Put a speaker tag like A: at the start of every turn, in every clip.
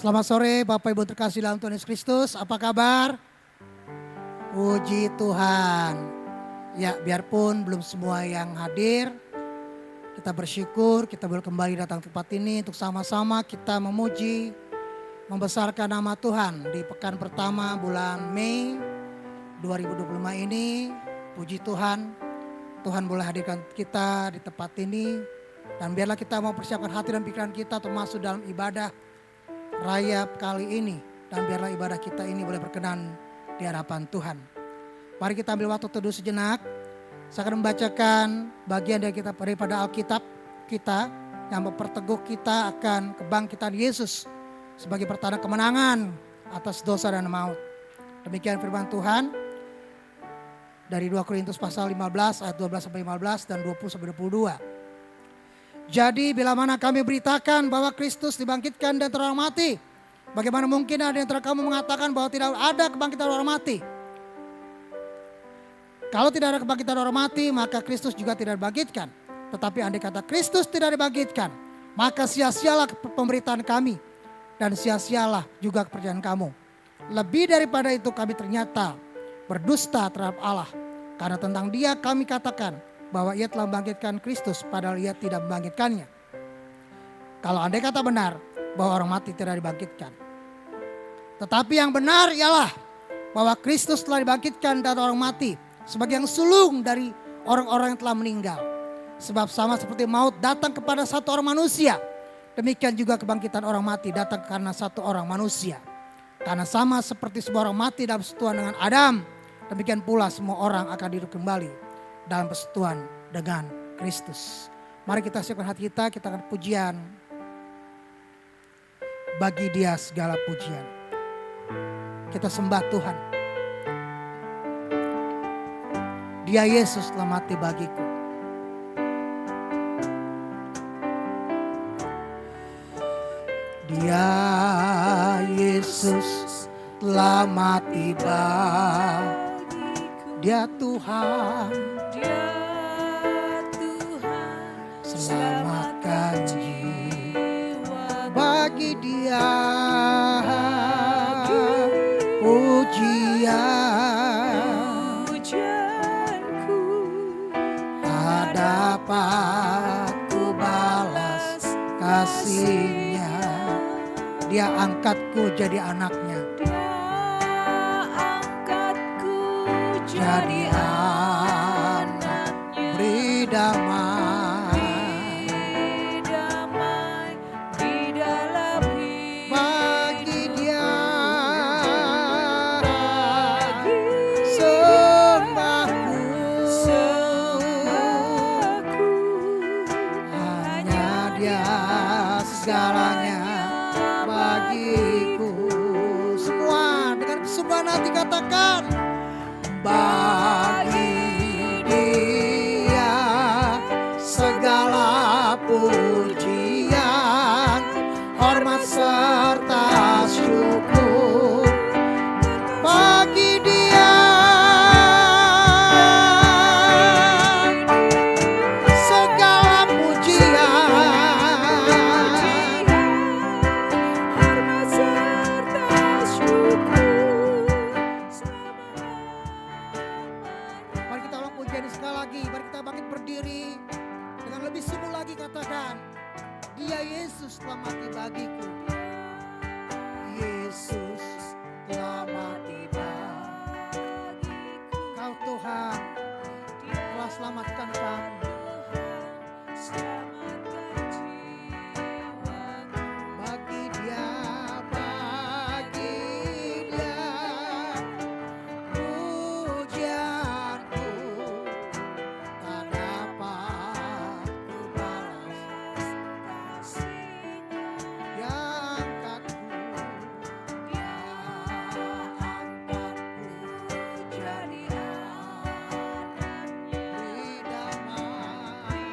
A: Selamat sore Bapak Ibu terkasih dalam Tuhan Yesus Kristus. Apa kabar? Puji Tuhan. Ya, biarpun belum semua yang hadir, kita bersyukur kita boleh kembali datang ke tempat ini untuk sama-sama kita memuji, membesarkan nama Tuhan di pekan pertama bulan Mei 2025 ini. Puji Tuhan, Tuhan boleh hadirkan kita di tempat ini. Dan biarlah kita mau persiapkan hati dan pikiran kita untuk masuk dalam ibadah raya kali ini. Dan biarlah ibadah kita ini boleh berkenan di hadapan Tuhan. Mari kita ambil waktu teduh sejenak. Saya akan membacakan bagian daripada Alkitab kita yang memperteguh kita akan kebangkitan Yesus sebagai pertanda kemenangan atas dosa dan maut. Demikian firman Tuhan dari 2 Korintus pasal 15 ayat 12 sampai 15 dan 20 sampai 22. Jadi bila mana kami beritakan bahwa Kristus dibangkitkan dan orang mati, bagaimana mungkin ada yang antara kamu mengatakan bahwa tidak ada kebangkitan orang mati? Kalau tidak ada kebangkitan orang mati, maka Kristus juga tidak dibangkitkan. Tetapi andai kata Kristus tidak dibangkitkan, maka sia-sialah pemberitaan kami dan sia-sialah juga kepercayaan kamu. Lebih daripada itu kami ternyata berdusta terhadap Allah. Karena tentang Dia kami katakan bahwa Ia telah membangkitkan Kristus padahal Ia tidak membangkitkannya. Kalau andai kata benar bahwa orang mati tidak dibangkitkan. Tetapi yang benar ialah bahwa Kristus telah dibangkitkan dari orang mati sebagai yang sulung dari orang-orang yang telah meninggal. Sebab sama seperti maut datang kepada satu orang manusia, demikian juga kebangkitan orang mati datang karena satu orang manusia. Karena sama seperti sebuah orang mati dalam persekutuan dengan Adam, demikian pula semua orang akan hidup kembali dalam persekutuan dengan Kristus. Mari kita siapkan hati kita akan pujian. Bagi Dia segala pujian. Kita sembah Tuhan. Dia Yesus telah mati bagiku. Dia Yesus telah mati bagiku. Dia Tuhan.
B: Dia Tuhan.
A: Selamatkan jiwa. Bagi Dia pujianku. Tak dapat ku balas kasih-Nya. Dia angkatku jadi anaknya.
B: Dia angkatku
A: Jadi anak. Beri damai.
B: damai di dalam hidup.
A: Bagi Dia sembahku. Hanya Dia segalanya bagiku. Semua dengan kesungguhan hati katakan. Bagi Dia segala pujian, hormat serta syukur. Bagi Dia segala pujian.
B: Hormat serta syukur.
A: Mari kita ulang pujian ini sekali lagi. Mari kita bangkit berdiri dengan lebih sungguh lagi katakan. Dia Yesus telah mati bagiku. Yesus telah mati bagiku. Kau Tuhan telah selamatkan kami.
B: Selamatkan jiwaku.
A: Bagi Dia pujianku. Tak dapat ku balas
B: Kasih-Nya.
A: Dia angkatku. Dia angkatku jadi anaknya. Beri damai.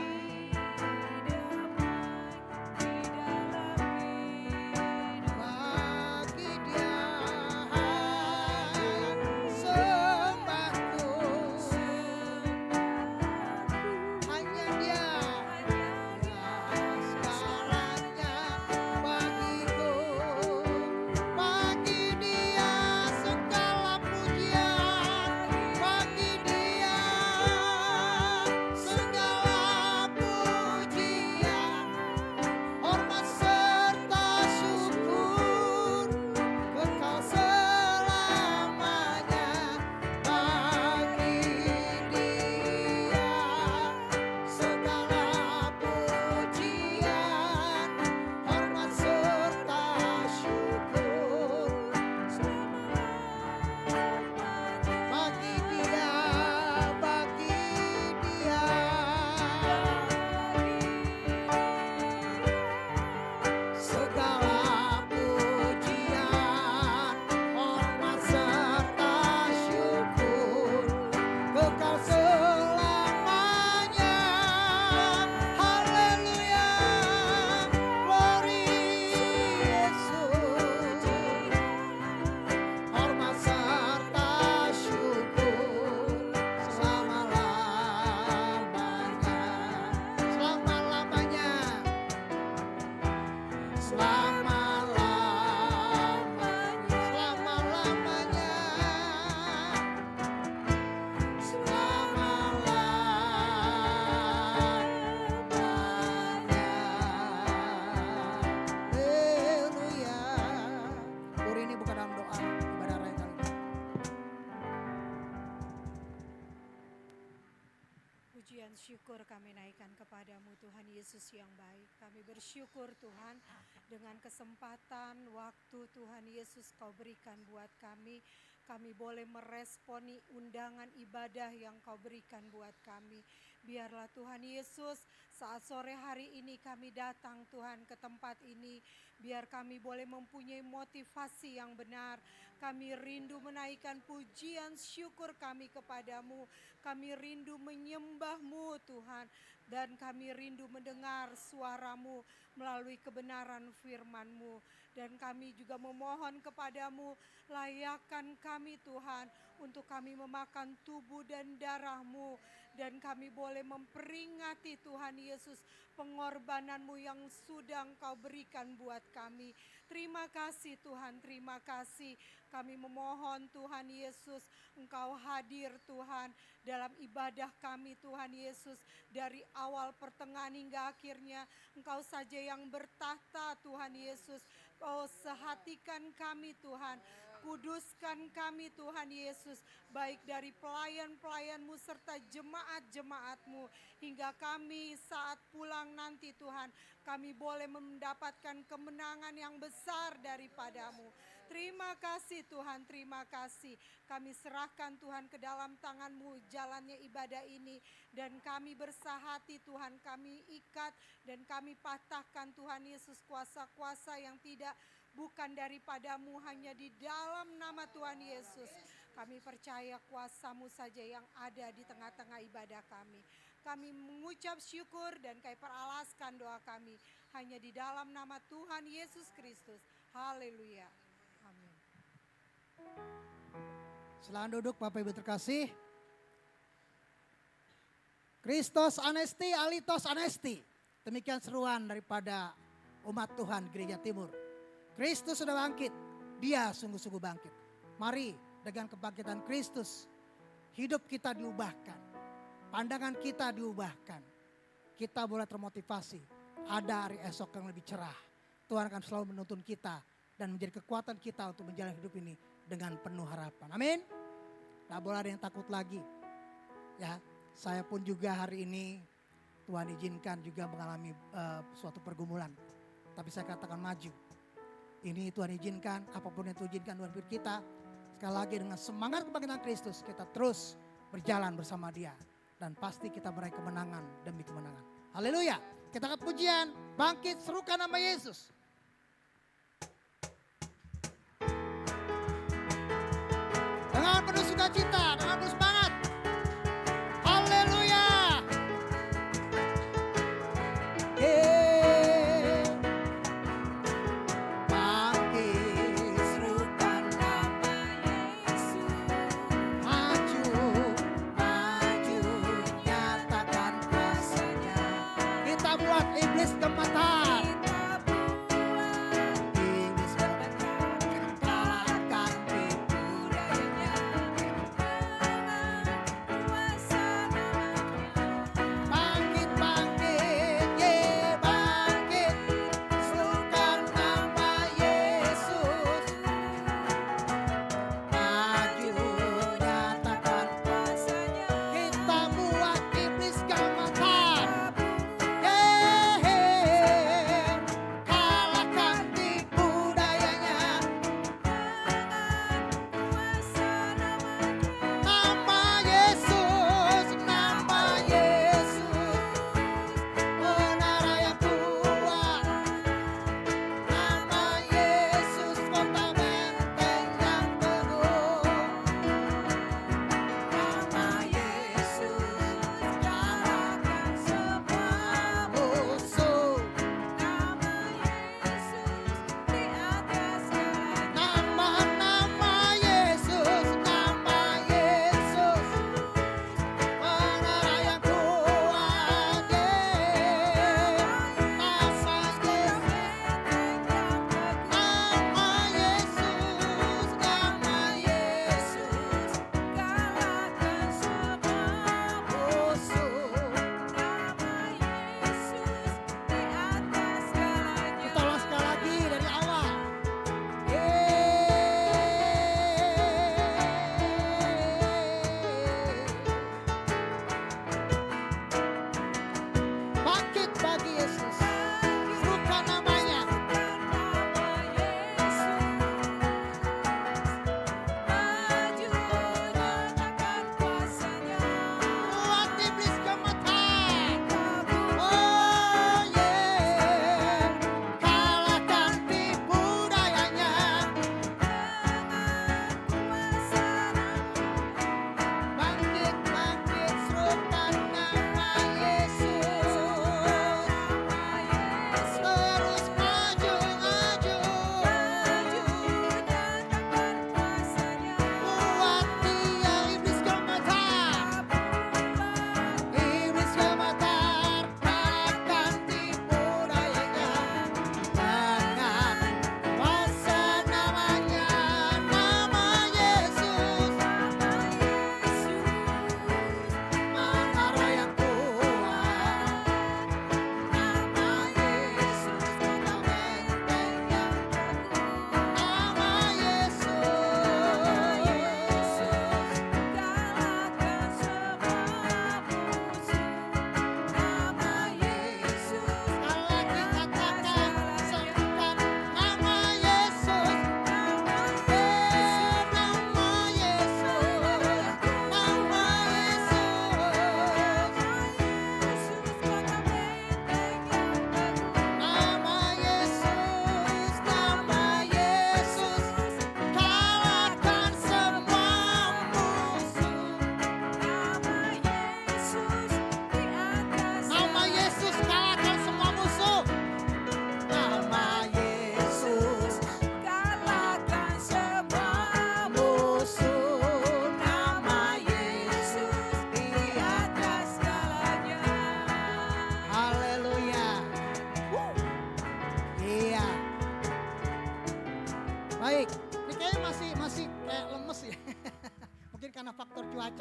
C: Pujian syukur kami naikkan kepadamu Tuhan Yesus yang baik. Kami bersyukur Tuhan dengan kesempatan waktu Tuhan Yesus kau berikan buat kami. Kami boleh meresponi undangan ibadah yang kau berikan buat kami. Biarlah Tuhan Yesus saat sore hari ini kami datang Tuhan ke tempat ini. Biar kami boleh mempunyai motivasi yang benar. Kami rindu menaikkan pujian syukur kami kepadamu. Kami rindu menyembah-Mu Tuhan. Dan kami rindu mendengar suara-Mu melalui kebenaran firman-Mu. Dan kami juga memohon kepadamu, layakkan kami Tuhan untuk kami memakan tubuh dan darah-Mu. Dan kami boleh memperingati Tuhan Yesus pengorbanan-Mu yang sudah Engkau berikan buat kami. Terima kasih Tuhan, terima kasih. Kami memohon Tuhan Yesus, Engkau hadir Tuhan dalam ibadah kami Tuhan Yesus. Dari awal pertengahan hingga akhirnya Engkau saja yang bertahta Tuhan Yesus. Oh, sehatikan kami Tuhan, kuduskan kami Tuhan Yesus, baik dari pelayan-pelayan-Mu serta jemaat-jemaat-Mu, hingga kami saat pulang nanti Tuhan, kami boleh mendapatkan kemenangan yang besar daripada-Mu. Terima kasih Tuhan, terima kasih. Kami serahkan Tuhan ke dalam tangan-Mu jalannya ibadah ini, dan kami bersahati Tuhan, kami ikat dan kami patahkan Tuhan Yesus kuasa-kuasa yang bukan daripada-Mu, hanya di dalam nama Tuhan Yesus. Kami percaya kuasa-Mu saja yang ada di tengah-tengah ibadah kami. Kami mengucap syukur dan kami peralaskan doa kami hanya di dalam nama Tuhan Yesus Kristus. Haleluya. Amin.
A: Silakan duduk Bapak Ibu terkasih. Kristus Anesti, Alitos Anesti. Demikian seruan daripada umat Tuhan Gereja Timur. Kristus sudah bangkit, Dia sungguh-sungguh bangkit. Mari dengan kebangkitan Kristus, hidup kita diubahkan, pandangan kita diubahkan. Kita boleh termotivasi, ada hari esok yang lebih cerah. Tuhan akan selalu menuntun kita dan menjadi kekuatan kita untuk menjalani hidup ini dengan penuh harapan. Amin. Tidak boleh ada yang takut lagi. Ya, saya pun juga hari ini Tuhan izinkan juga mengalami suatu pergumulan. Tapi saya katakan maju. Ini Tuhan izinkan, apapun yang Tuhan izinkan Tuhan beri kita. Sekali lagi dengan semangat kebangkitan Kristus, kita terus berjalan bersama Dia. Dan pasti kita meraih kemenangan demi kemenangan. Haleluya. Kita akan pujian, bangkit, serukan nama Yesus. Dengan penuh sukacita, dengan penuh semangat. Haleluya. Iblis gemetar. Iblis gemetar. Kalahkan tipu dayanya. Kuasa namanya. Bangkit, bangkit, ye bangkit. Serukan nama Yesus. Maju nyatakan kuasanya. Kita buat iblis gemetar.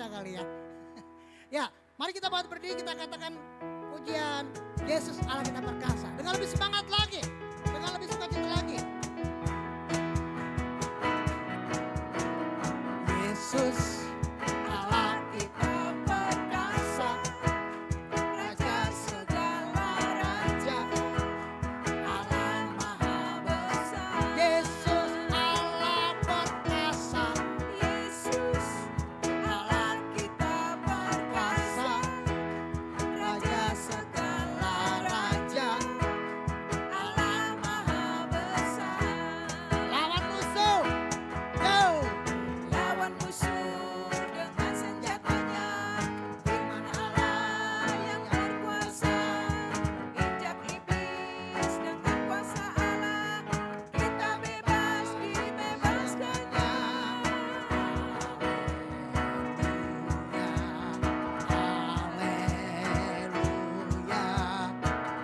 A: kali ya. Ya, mari kita buat berdiri, kita katakan pujian Yesus Allah kita perkasa. Dengan lebih semangat lagi, dengan lebih sukacita lagi. Yesus Allah kita perkasa, Raja segala raja, Allah maha besar. Yesus Allah perkasa,
B: Yesus
A: Allah kita perkasa, Raja segala raja, Allah maha besar. Lawan musuh, go!
B: lawan musuh dengan senjatanya, firman Allah yang berkuasa, injak iblis dengan kuasa Allah, kita bebas dibebaskannya.
A: Haleluya,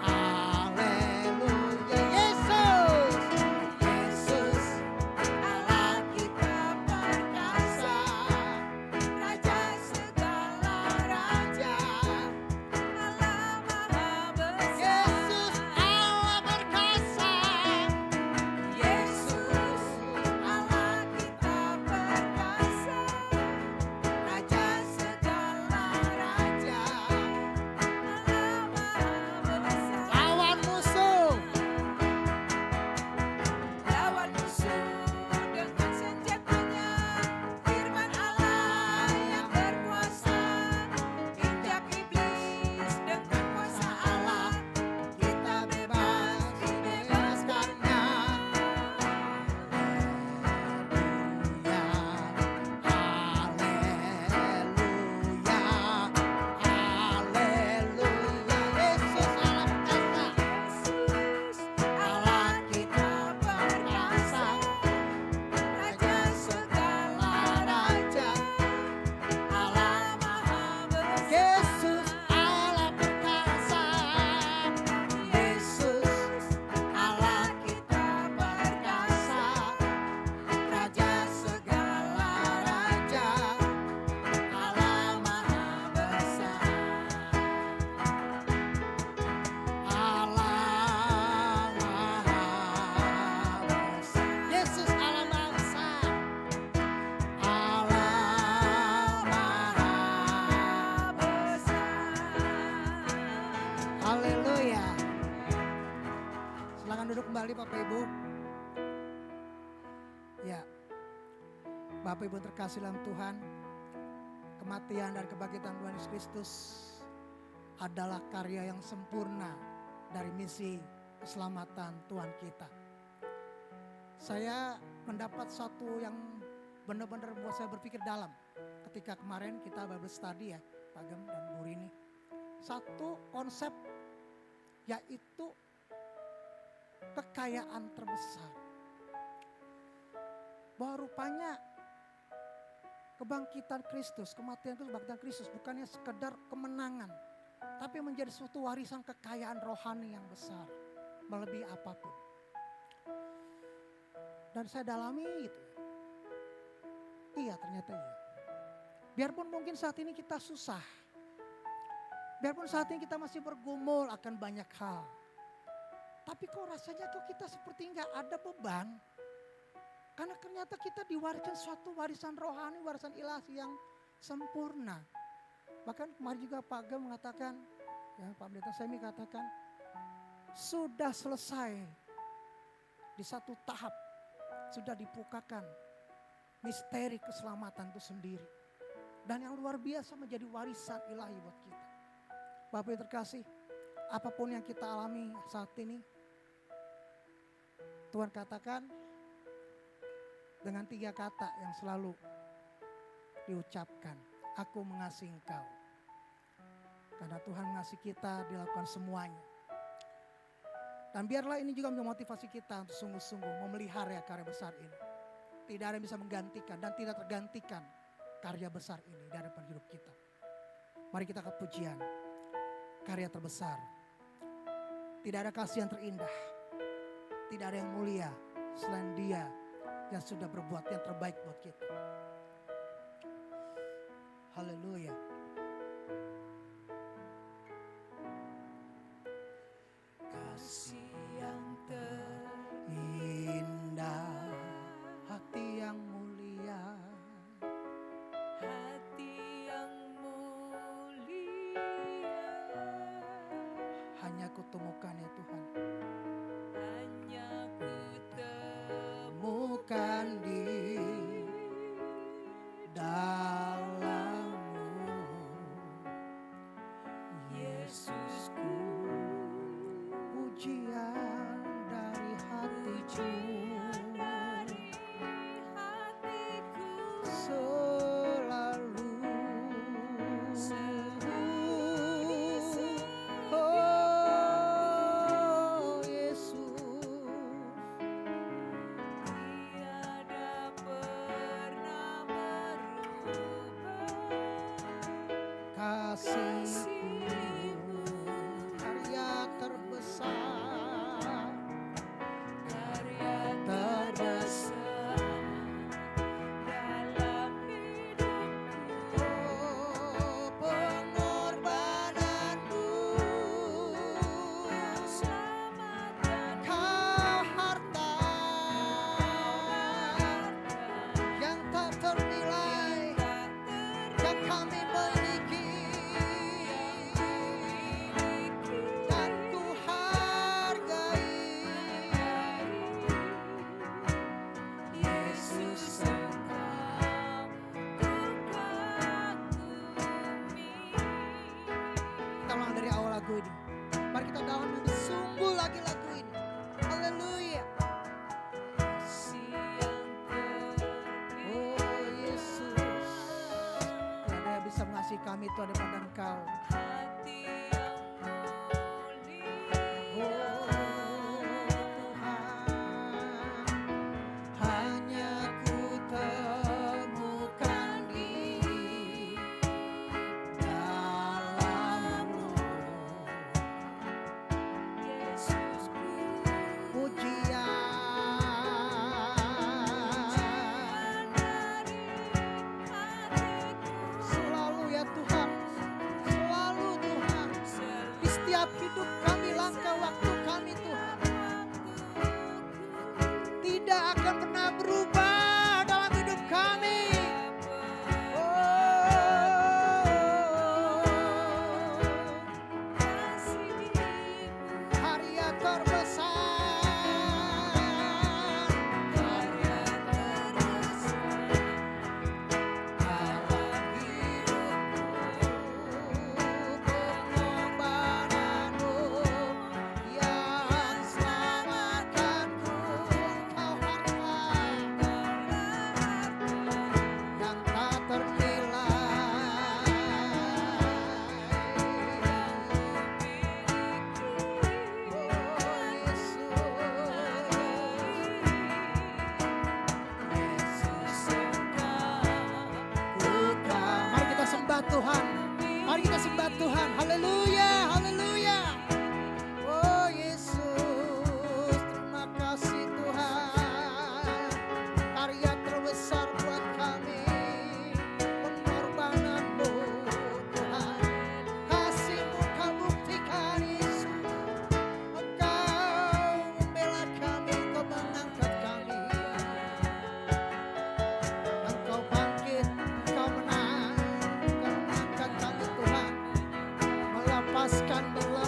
A: haleluya, Yesus, Yesus, Allah kita perkasa,
B: Raja segala raja, Allah maha besar.
A: Yesus Allah perkasa,
B: Yesus Allah kita perkasa, Raja segala raja, Allah maha besar.
A: lawan musuh,
B: lawan musuh dengan senjatanya, firman Allah yang berkuasa, injak iblis dengan kuasa Allah, kita bebas dibebaskannya. Yesus Allah kita perkasa, Raja segala raja, Allah maha besar.
A: Yesus Allah perkasa,
B: Yesus Allah kita perkasa, Raja segala raja, Allah maha besar.
A: Yesus Allah maha besar. Haleluya. Silakan duduk kembali Bapak Ibu. Ya, Bapak Ibu terkasih dalam Tuhan, kematian dan kebangkitan Tuhan Yesus Kristus adalah karya yang sempurna dari misi keselamatan Tuhan kita. Saya mendapat satu yang benar-benar membuat saya berpikir dalam ketika kemarin kita Bible study ya, Pak Gem dan Bu Rini. Satu konsep yaitu kekayaan terbesar. Bahwa rupanya kebangkitan Kristus, kematian Kristus, kebangkitan Kristus bukannya sekedar kemenangan, tapi menjadi suatu warisan kekayaan rohani yang besar, melebihi apapun. Dan saya dalami itu. Iya, ternyata iya. Biarpun mungkin saat ini kita susah, biarpun saat ini kita masih bergumul akan banyak hal, tapi kok rasanya kok kita seperti nggak ada beban. Karena ternyata kita diwariskan suatu warisan rohani, warisan ilahi yang sempurna. Bahkan kemarin juga Pak Gem mengatakan, ya Pak Pendeta Semi katakan, sudah selesai di satu tahap, sudah dibukakan misteri keselamatan itu sendiri. Dan yang luar biasa menjadi warisan ilahi buat kita. Bapak yang terkasih, apapun yang kita alami saat ini, Tuhan katakan dengan 3 kata yang selalu diucapkan, aku mengasihi engkau. Karena Tuhan mengasihi kita, dilakukan semuanya. Dan biarlah ini juga menjadi motivasi kita untuk sungguh-sungguh memelihara karya besar ini. Tidak ada yang bisa menggantikan dan tidak tergantikan karya besar ini di hadapan hidup kita. Mari kita angkat pujian, karya terbesar. Tidak ada kasih yang terindah, tidak ada yang mulia selain Dia yang sudah berbuat yang terbaik buat kita. Haleluya.
B: Kasih yang
A: Indah hati yang mulia,
B: hati yang mulia,
A: hanya kutemukan ya Tuhan.
B: hanya ku
A: Temukan di dalammu, Yesusku. Pujian dari hatiku,
B: dari hatiku
A: selalu. Oh Yesus,
B: tiada pernah berubah.
A: kasihku karya terbesar,
B: Karya terbesar dalam hidupku,
A: oh pengorbananmu,
B: selamatkan
A: kau harta yang tak ternilai yang kami miliki, dan ku hargai.
B: Yesus Engkau ku kagumi.
A: Kita ulang dari awal lagu ini. Mari kita dalam sungguh lagi lagu ini. Haleluya.
B: Kasih yang
A: Oh Yesus, tiada yang bisa mengasihi kami Tuhan daripada Engkau.
B: hati yang mulia.
A: Oh Tuhan, hanya ku temukan di dalammu,
B: Yesusku,
A: pujian
B: dari hatiku,
A: selalu ya Tuhan, selalu Tuhan, di setiap hidup kami, langkah waktu kami Tuhan, tidak akan pernah berubah dalam hidup kami. Karya terbesar,
B: karya terbesar
A: dalam hidupku, pengorbananmu yang selamatkanku, Engkau harta yang tak ternilai. Oh Yesus, mari kita sembah Tuhan. Mari kita sembah Tuhan. Haleluya, haleluya. Oh Yesus, terima kasih Tuhan. Karya terbesar buat kami, pengorbananmu Tuhan. Kasih-Mu Kau buktikan Yesus. Engkau membela kami, Engkau mengangkat kami. Engkau bangkit, Engkau menang, Engkau mengangkat kami Tuhan, melepaskan belas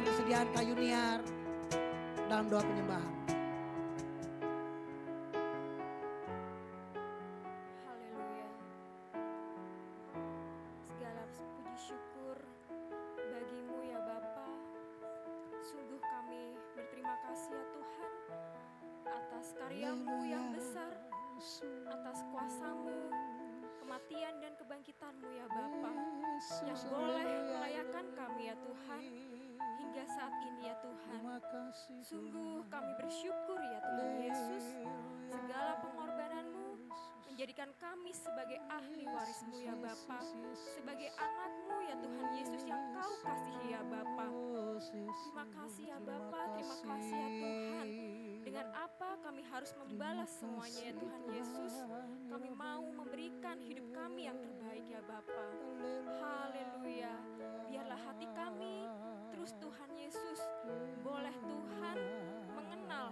A: mohon kesediaan Kak Yuniar dalam doa penyembahan.
B: Haleluya. Segala puji syukur bagimu ya Bapa. Sungguh kami berterima kasih ya Tuhan atas karyamu yang besar, atas kuasamu, kematian dan kebangkitanmu ya Bapa, yang boleh melayakan kami ya Tuhan hingga saat ini ya Tuhan. Sungguh kami bersyukur ya Tuhan Yesus, segala pengorbananmu menjadikan kami sebagai ahli warismu ya Bapa, sebagai anakmu ya Tuhan Yesus yang kau kasihi ya Bapa. Terima kasih ya Bapa, terima kasih ya Tuhan. Dengan apa kami harus membalas semuanya ya Tuhan Yesus. Kami mau memberikan hidup kami yang terbaik ya Bapa. Haleluya. Biarlah hati kami terus Tuhan Yesus boleh Tuhan mengenal,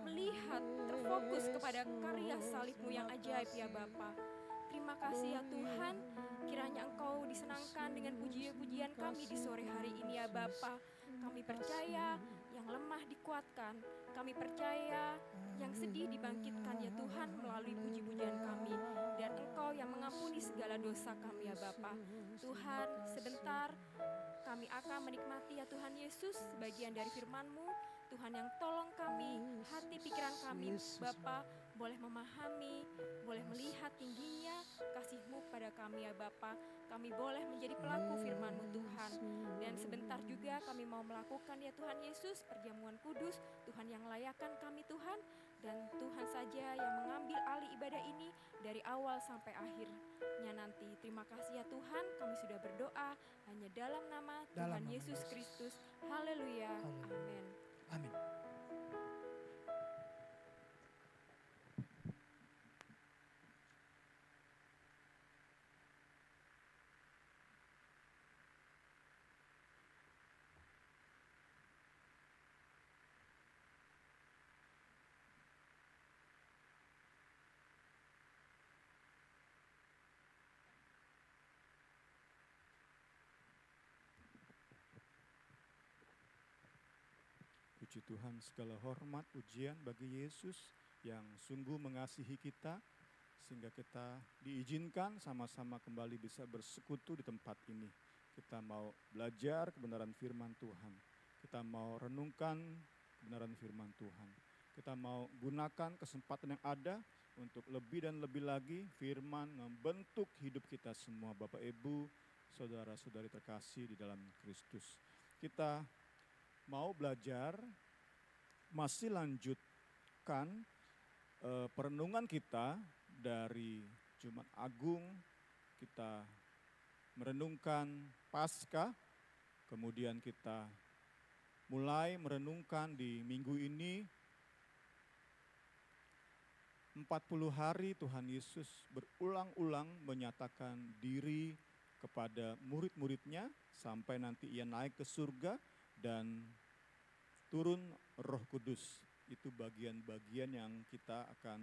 B: melihat, terfokus kepada karya salib-Mu yang ajaib ya Bapa. Terima kasih ya Tuhan, kiranya Engkau disenangkan dengan pujian-pujian kami di sore hari ini ya Bapa. Kami percaya yang lemah dikuatkan, kami percaya yang sedih dibangkitkan ya Tuhan melalui puji-pujian kami. Dan Engkau yang mengampuni segala dosa kami ya Bapa. Tuhan, sebentar kami akan menikmati ya Tuhan Yesus sebagian dari firman-Mu. Tuhan yang tolong kami, hati pikiran kami Bapa boleh memahami, boleh melihat tingginya kasih-Mu pada kami ya Bapa. Kami boleh menjadi pelaku firman-Mu Tuhan. Dan sebentar juga kami mau melakukan ya Tuhan Yesus perjamuan kudus, Tuhan yang layakkan kami Tuhan. Dan Tuhan saja yang mengambil alih ibadah ini dari awal sampai akhirnya nanti. Terima kasih ya Tuhan, kami sudah berdoa hanya dalam nama
A: Dalam
B: Tuhan
A: nama
B: Yesus
A: Yesus.
B: Kristus. Haleluya. Amin.
A: Amin.
D: Puji Tuhan, segala hormat, pujian bagi Yesus yang sungguh mengasihi kita, sehingga kita diizinkan sama-sama kembali bisa bersekutu di tempat ini. Kita mau belajar kebenaran firman Tuhan. Kita mau renungkan kebenaran firman Tuhan. Kita mau gunakan kesempatan yang ada untuk lebih dan lebih lagi firman membentuk hidup kita semua, Bapak Ibu, saudara-saudari terkasih di dalam Kristus. Kita mau belajar, masih lanjutkan perenungan kita dari Jumat Agung. Kita merenungkan Paskah, kemudian kita mulai merenungkan di minggu ini 40 hari Tuhan Yesus berulang-ulang menyatakan diri kepada murid-muridnya sampai nanti ia naik ke surga dan turun Roh Kudus. Itu bagian-bagian yang kita akan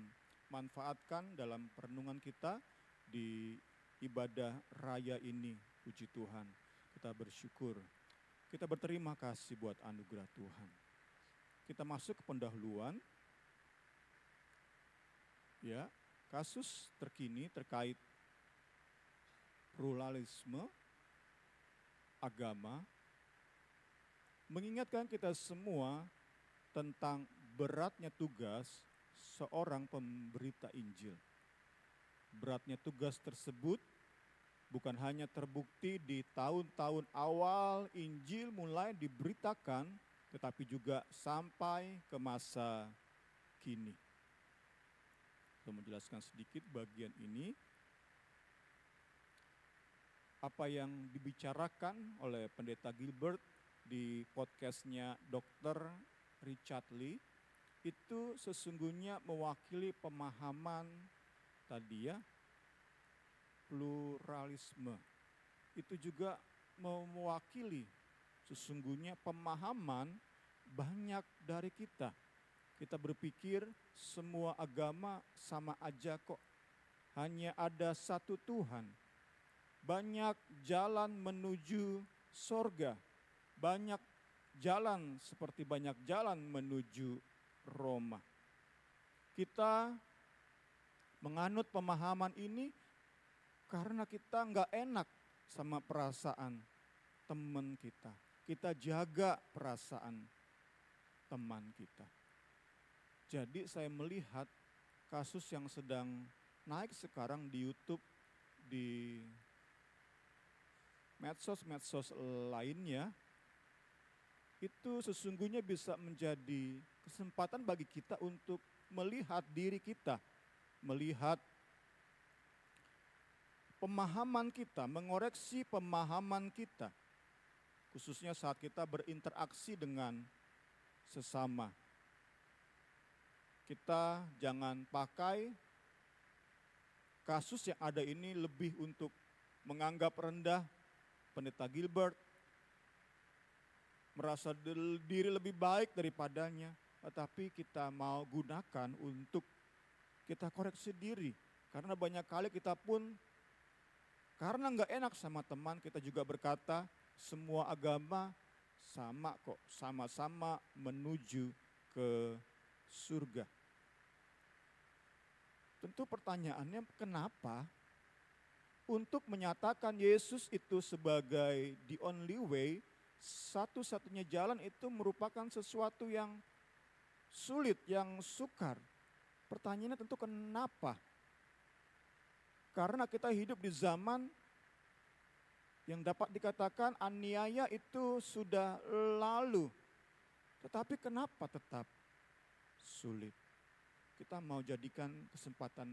D: manfaatkan dalam perenungan kita di ibadah raya ini. Puji Tuhan, kita bersyukur. Kita berterima kasih buat anugerah Tuhan. Kita masuk ke pendahuluan. Ya, kasus terkini terkait pluralisme agama mengingatkan kita semua tentang beratnya tugas seorang pemberita Injil. Beratnya tugas tersebut bukan hanya terbukti di tahun-tahun awal Injil mulai diberitakan, tetapi juga sampai ke masa kini. Saya menjelaskan sedikit bagian ini. Apa yang dibicarakan oleh Pendeta Gilbert di podcastnya Dr. Richard Lee itu sesungguhnya mewakili pemahaman tadi ya, pluralisme. Itu juga mewakili sesungguhnya pemahaman banyak dari kita. Kita berpikir semua agama sama aja kok. Hanya ada satu Tuhan. Banyak jalan menuju sorga. Banyak jalan seperti banyak jalan menuju Roma. Kita menganut pemahaman ini karena kita nggak enak sama perasaan teman kita. Kita jaga perasaan teman kita. Jadi saya melihat kasus yang sedang naik sekarang di YouTube, di medsos-medsos lainnya, itu sesungguhnya bisa menjadi kesempatan bagi kita untuk melihat diri kita, melihat pemahaman kita, mengoreksi pemahaman kita, khususnya saat kita berinteraksi dengan sesama. Kita jangan pakai kasus yang ada ini lebih untuk menganggap rendah Pendeta Gilbert, merasa diri lebih baik daripadanya, tetapi kita mau gunakan untuk kita koreksi diri. Karena banyak kali kita pun, karena nggak enak sama teman, kita juga berkata, semua agama sama kok, sama-sama menuju ke surga. Tentu pertanyaannya, kenapa untuk menyatakan Yesus itu sebagai the only way, satu-satunya jalan, itu merupakan sesuatu yang sulit, yang sukar. Pertanyaannya tentu kenapa? Karena kita hidup di zaman yang dapat dikatakan aniaya itu sudah lalu. Tetapi kenapa tetap sulit? Kita mau jadikan kesempatan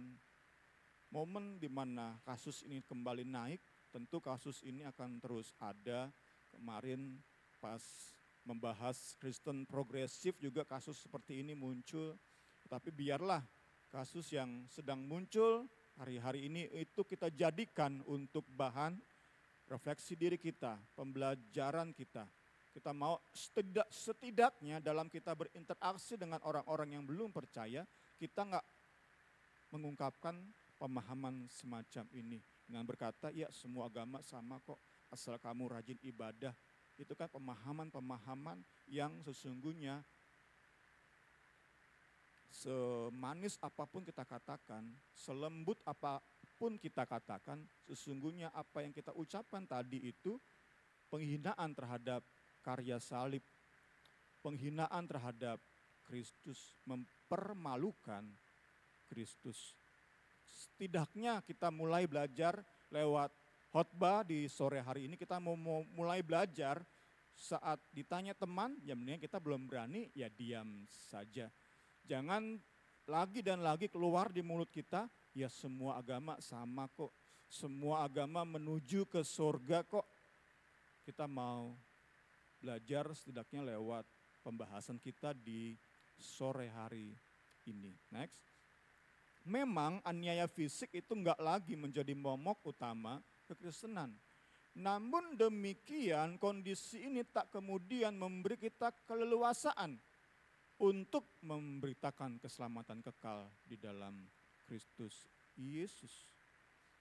D: momen di mana kasus ini kembali naik. Tentu kasus ini akan terus ada. Kemarin pas membahas Kristen progresif juga kasus seperti ini muncul. Tapi biarlah kasus yang sedang muncul hari-hari ini itu kita jadikan untuk bahan refleksi diri kita, pembelajaran kita. Kita mau setidaknya dalam kita berinteraksi dengan orang-orang yang belum percaya, kita nggak mengungkapkan pemahaman semacam ini. Dengan berkata, ya semua agama sama kok, asal kamu rajin ibadah. Itu kan pemahaman-pemahaman yang sesungguhnya semanis apapun kita katakan, selembut apapun kita katakan, sesungguhnya apa yang kita ucapkan tadi itu penghinaan terhadap karya salib, penghinaan terhadap Kristus, mempermalukan Kristus. Setidaknya kita mulai belajar lewat khotbah di sore hari ini, kita mau mulai belajar saat ditanya teman, ya mendingan kita belum berani, ya diam saja. Jangan lagi dan lagi keluar di mulut kita, ya semua agama sama kok, semua agama menuju ke surga kok. Kita mau belajar setidaknya lewat pembahasan kita di sore hari ini. Next. Memang aniaya fisik itu enggak lagi menjadi momok utama kekristenan. Namun demikian kondisi ini tak kemudian memberi kita keleluasaan untuk memberitakan keselamatan kekal di dalam Kristus Yesus.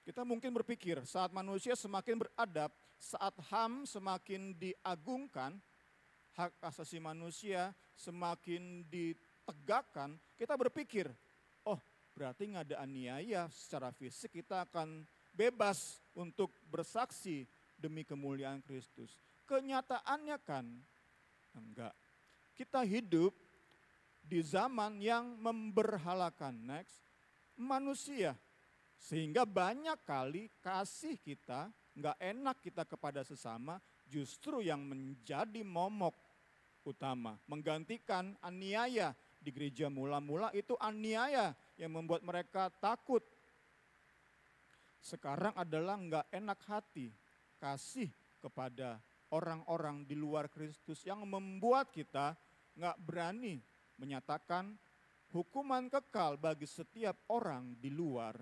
D: Kita mungkin berpikir saat manusia semakin beradab, saat HAM semakin diagungkan, hak asasi manusia semakin ditegakkan, kita berpikir, oh berarti nggak ada aniaya secara fisik, kita akan bebas untuk bersaksi demi kemuliaan Kristus. Kenyataannya kan enggak. Kita hidup di zaman yang memberhalakan manusia. Sehingga banyak kali kasih kita, nggak enak kita kepada sesama, justru yang menjadi momok utama. Menggantikan aniaya di gereja mula-mula itu aniaya yang membuat mereka takut. Sekarang adalah nggak enak hati, kasih kepada orang-orang di luar Kristus yang membuat kita nggak berani menyatakan hukuman kekal bagi setiap orang di luar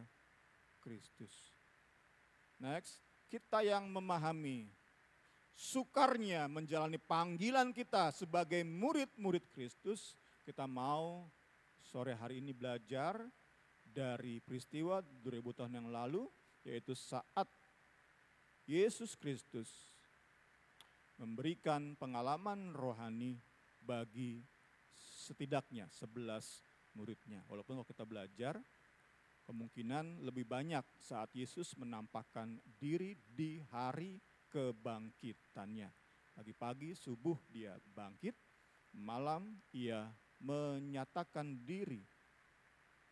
D: Kristus. Next, kita yang memahami sukarnya menjalani panggilan kita sebagai murid-murid Kristus, kita mau sore hari ini belajar dari peristiwa 2000 tahun yang lalu, yaitu saat Yesus Kristus memberikan pengalaman rohani bagi setidaknya 11 muridnya. Walaupun kalau kita belajar, kemungkinan lebih banyak saat Yesus menampakkan diri di hari kebangkitannya. Pagi-pagi subuh dia bangkit, malam ia menyatakan diri,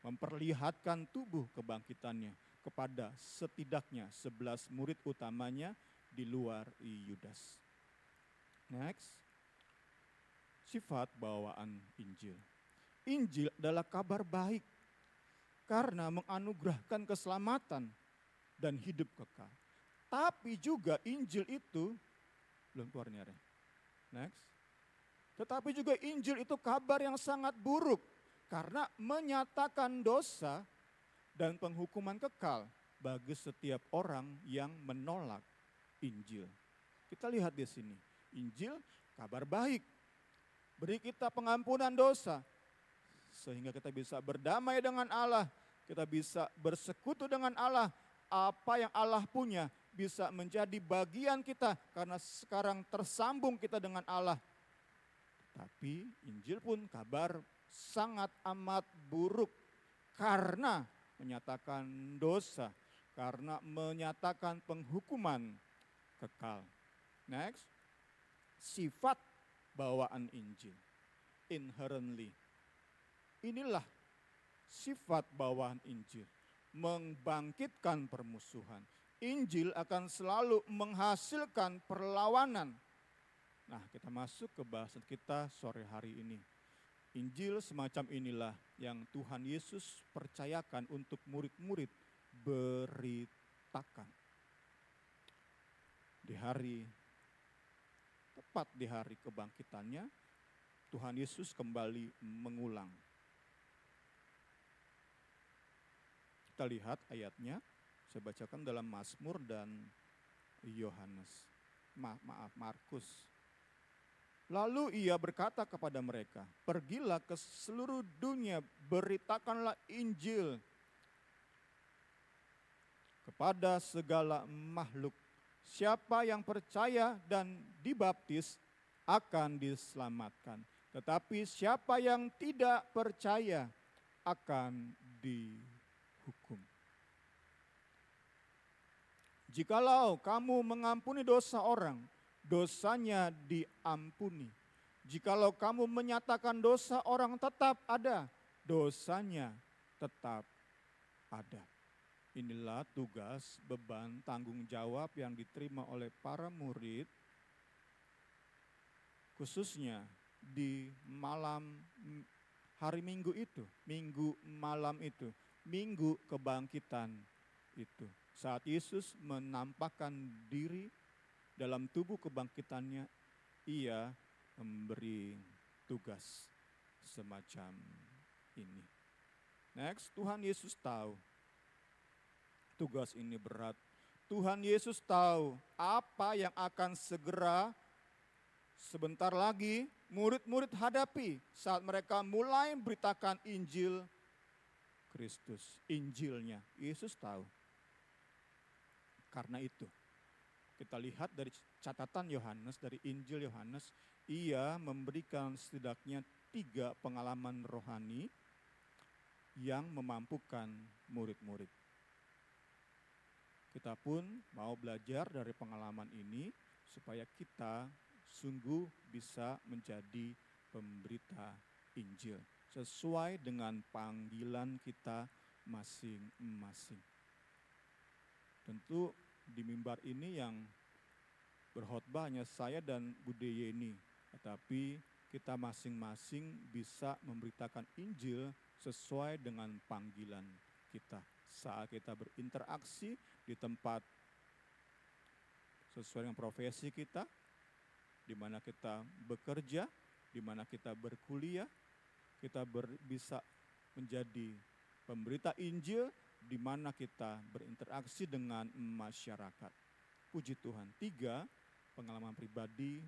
D: memperlihatkan tubuh kebangkitannya kepada setidaknya 11 murid utamanya di luar Yudas. Next, sifat bawaan Injil. Injil adalah kabar baik karena menganugerahkan keselamatan dan hidup kekal. Tapi juga Injil itu, belum keluar nih, next. Tetapi juga Injil itu kabar yang sangat buruk karena menyatakan dosa dan penghukuman kekal bagi setiap orang yang menolak Injil. Kita lihat di sini, Injil kabar baik, beri kita pengampunan dosa, sehingga kita bisa berdamai dengan Allah, kita bisa bersekutu dengan Allah. Apa yang Allah punya bisa menjadi bagian kita karena sekarang tersambung kita dengan Allah. Tapi Injil pun kabar sangat amat buruk karena menyatakan dosa, karena menyatakan penghukuman kekal. Next, sifat bawaan Injil. Inherently. Inilah sifat bawaan Injil. Membangkitkan permusuhan. Injil akan selalu menghasilkan perlawanan. Nah, kita masuk ke bahasan kita sore hari ini. Injil semacam inilah yang Tuhan Yesus percayakan untuk murid-murid beritakan. Tepat di hari kebangkitannya, Tuhan Yesus kembali mengulang. Kita lihat ayatnya, saya bacakan dalam Mazmur dan Markus. Lalu ia berkata kepada mereka, pergilah ke seluruh dunia, beritakanlah Injil kepada segala makhluk. Siapa yang percaya dan dibaptis akan diselamatkan. Tetapi siapa yang tidak percaya akan dihukum. Jikalau kamu mengampuni dosa orang, dosanya diampuni. Jikalau kamu menyatakan dosa orang tetap ada, dosanya tetap ada. Inilah tugas, beban, tanggung jawab yang diterima oleh para murid, khususnya di malam hari Minggu itu, Minggu malam itu, Minggu kebangkitan itu. Saat Yesus menampakkan diri dalam tubuh kebangkitannya, ia memberi tugas semacam ini. Next, Tuhan Yesus tahu tugas ini berat. Tuhan Yesus tahu apa yang akan segera sebentar lagi murid-murid hadapi saat mereka mulai beritakan Injil Kristus. Injilnya, Yesus tahu. Karena itu, kita lihat dari catatan Yohanes, dari Injil Yohanes, ia memberikan setidaknya 3 pengalaman rohani yang memampukan murid-murid. Kita pun mau belajar dari pengalaman ini supaya kita sungguh bisa menjadi pemberita Injil sesuai dengan panggilan kita masing-masing. Tentu di mimbar ini yang berkhotbah hanya saya dan Bude Yeni, tetapi kita masing-masing bisa memberitakan Injil sesuai dengan panggilan kita. Saat kita berinteraksi di tempat sesuai dengan profesi kita, di mana kita bekerja, di mana kita berkuliah, kita bisa menjadi pemberita Injil, di mana kita berinteraksi dengan masyarakat. Puji Tuhan, 3 pengalaman pribadi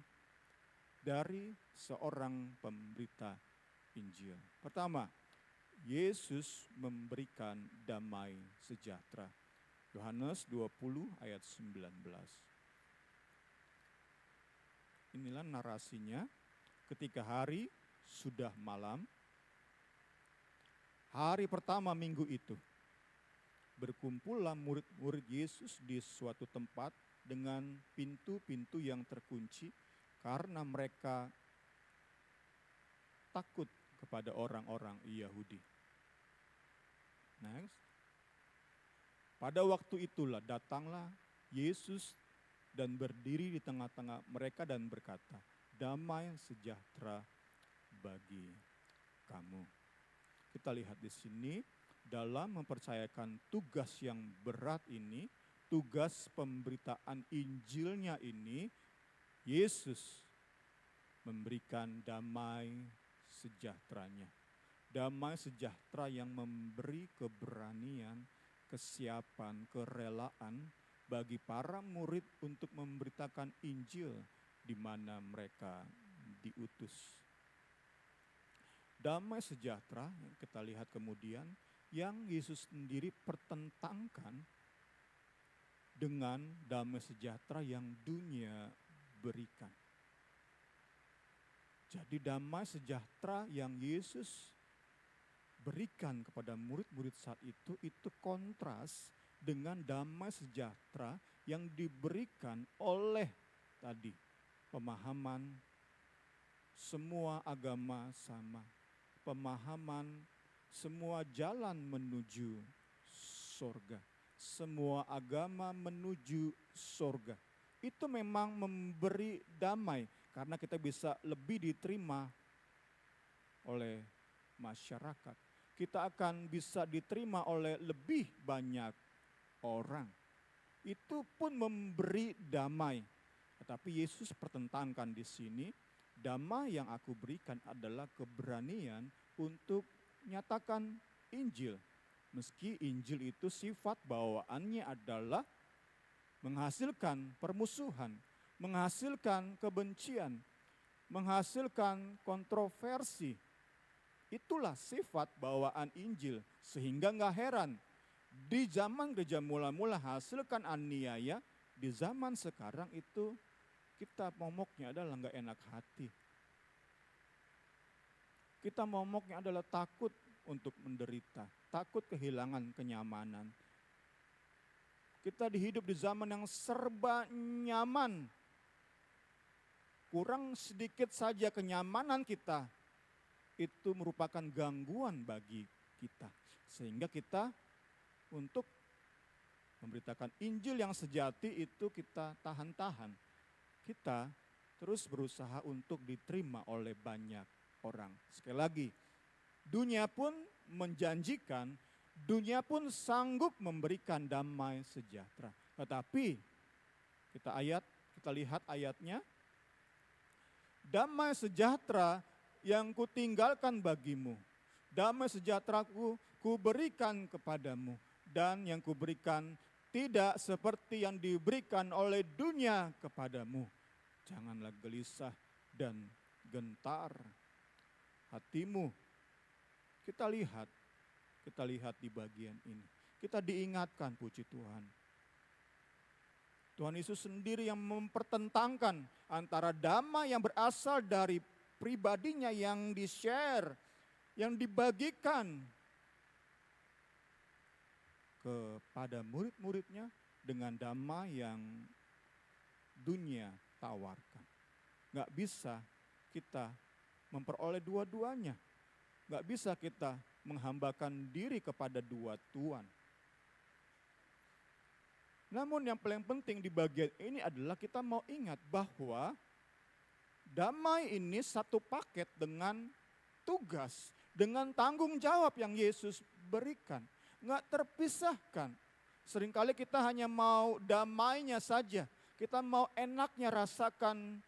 D: dari seorang pemberita Injil. Pertama, Yesus memberikan damai sejahtera. Yohanes 20 ayat 19. inilah narasinya. Ketika hari sudah malam, hari pertama minggu itu, berkumpullah murid-murid Yesus di suatu tempat dengan pintu-pintu yang terkunci karena mereka takut kepada orang-orang Yahudi. Next. Pada waktu itulah datanglah Yesus dan berdiri di tengah-tengah mereka dan berkata, damai sejahtera bagi kamu. Kita lihat di sini dalam mempercayakan tugas yang berat ini, tugas pemberitaan Injilnya ini, Yesus memberikan damai sejahteranya. Damai sejahtera yang memberi keberanian, kesiapan, kerelaan bagi para murid untuk memberitakan Injil di mana mereka diutus. Damai sejahtera yang kita lihat kemudian yang Yesus sendiri pertentangkan dengan damai sejahtera yang dunia berikan. Jadi damai sejahtera yang Yesus berikan kepada murid-murid saat itu kontras dengan damai sejahtera yang diberikan oleh tadi pemahaman semua agama sama, pemahaman semua jalan menuju sorga, semua agama menuju sorga. Itu memang memberi damai karena kita bisa lebih diterima oleh masyarakat. Kita akan bisa diterima oleh lebih banyak orang. Itu pun memberi damai. Tetapi Yesus pertentangkan di sini, damai yang aku berikan adalah keberanian untuk nyatakan Injil. Meski Injil itu sifat bawaannya adalah menghasilkan permusuhan, menghasilkan kebencian, menghasilkan kontroversi. Itulah sifat bawaan Injil. Sehingga gak heran, di zaman gereja mula-mula hasilkan aniaya, di zaman sekarang itu kita momoknya adalah gak enak hati. Kita momoknya adalah takut untuk menderita, takut kehilangan kenyamanan. Kita hidup di zaman yang serba nyaman. Kurang sedikit saja kenyamanan kita, itu merupakan gangguan bagi kita. Sehingga kita untuk memberitakan Injil yang sejati itu kita tahan-tahan. Kita terus berusaha untuk diterima oleh banyak orang. Sekali lagi, dunia pun menjanjikan, dunia pun sanggup memberikan damai sejahtera. Tetapi kita lihat ayatnya, damai sejahtera yang kutinggalkan bagimu, damai sejahteraku kuberikan kepadamu, dan yang kuberikan tidak seperti yang diberikan oleh dunia kepadamu. Janganlah gelisah dan gentar hatimu. Kita lihat di bagian ini. Kita diingatkan, puji Tuhan. Tuhan Yesus sendiri yang mempertentangkan antara damai yang berasal dari pribadinya yang di-share, yang dibagikan kepada murid-muridnya dengan damai yang dunia tawarkan. Gak bisa kita memperoleh dua-duanya. Gak bisa kita menghambakan diri kepada dua Tuhan. Namun yang paling penting di bagian ini adalah kita mau ingat bahwa damai ini satu paket dengan tugas, dengan tanggung jawab yang Yesus berikan. Nggak terpisahkan. Seringkali kita hanya mau damainya saja. Kita mau enaknya rasakan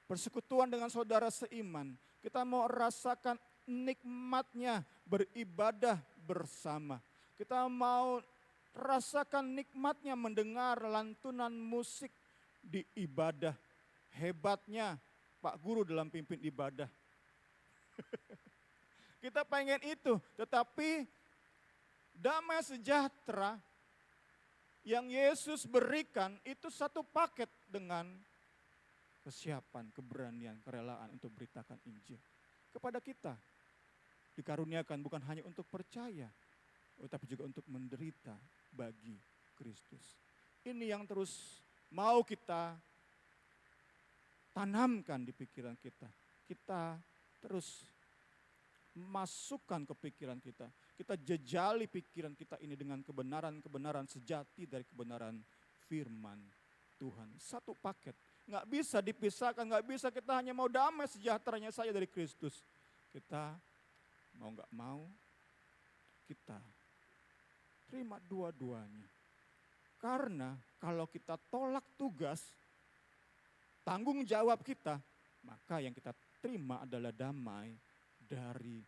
D: persekutuan dengan saudara seiman. Kita mau rasakan nikmatnya beribadah bersama. Kita mau rasakan nikmatnya mendengar lantunan musik di ibadah. Hebatnya Pak Guru dalam pimpin ibadah. Kita pengen itu, tetapi damai sejahtera yang Yesus berikan itu satu paket dengan kesiapan, keberanian, kerelaan untuk beritakan Injil. Kepada kita dikaruniakan bukan hanya untuk percaya, tapi juga untuk menderita bagi Kristus. Ini yang terus mau kita tanamkan di pikiran kita. Kita terus masukkan ke pikiran kita. Kita jejali pikiran kita ini dengan kebenaran-kebenaran sejati dari kebenaran firman Tuhan. Satu paket. Nggak bisa dipisahkan, nggak bisa kita hanya mau damai sejahteranya saja dari Kristus. Kita mau nggak mau, kita terima dua-duanya. Karena kalau kita tolak tugas, tanggung jawab kita, maka yang kita terima adalah damai dari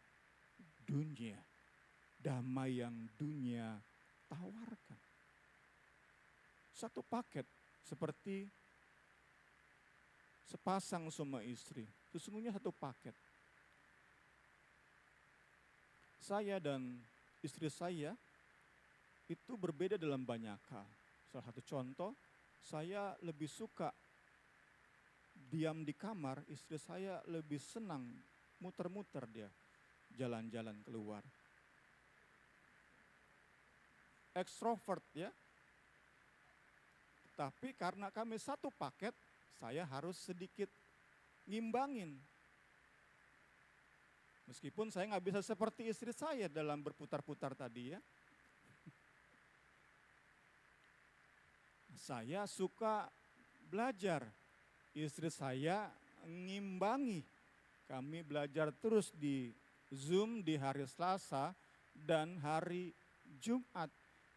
D: dunia. Damai yang dunia tawarkan. Satu paket seperti sepasang suami istri. Sesungguhnya satu paket. Saya dan istri saya itu berbeda dalam banyak hal. Salah satu contoh, saya lebih suka diam di kamar, istri saya lebih senang muter-muter dia, jalan-jalan keluar. Ekstrovert ya. Tapi karena kami satu paket, saya harus sedikit ngimbangin. Meskipun saya nggak bisa seperti istri saya dalam berputar-putar tadi ya. Saya suka belajar, istri saya ngimbangi. Kami belajar terus di Zoom di hari Selasa dan hari Jumat.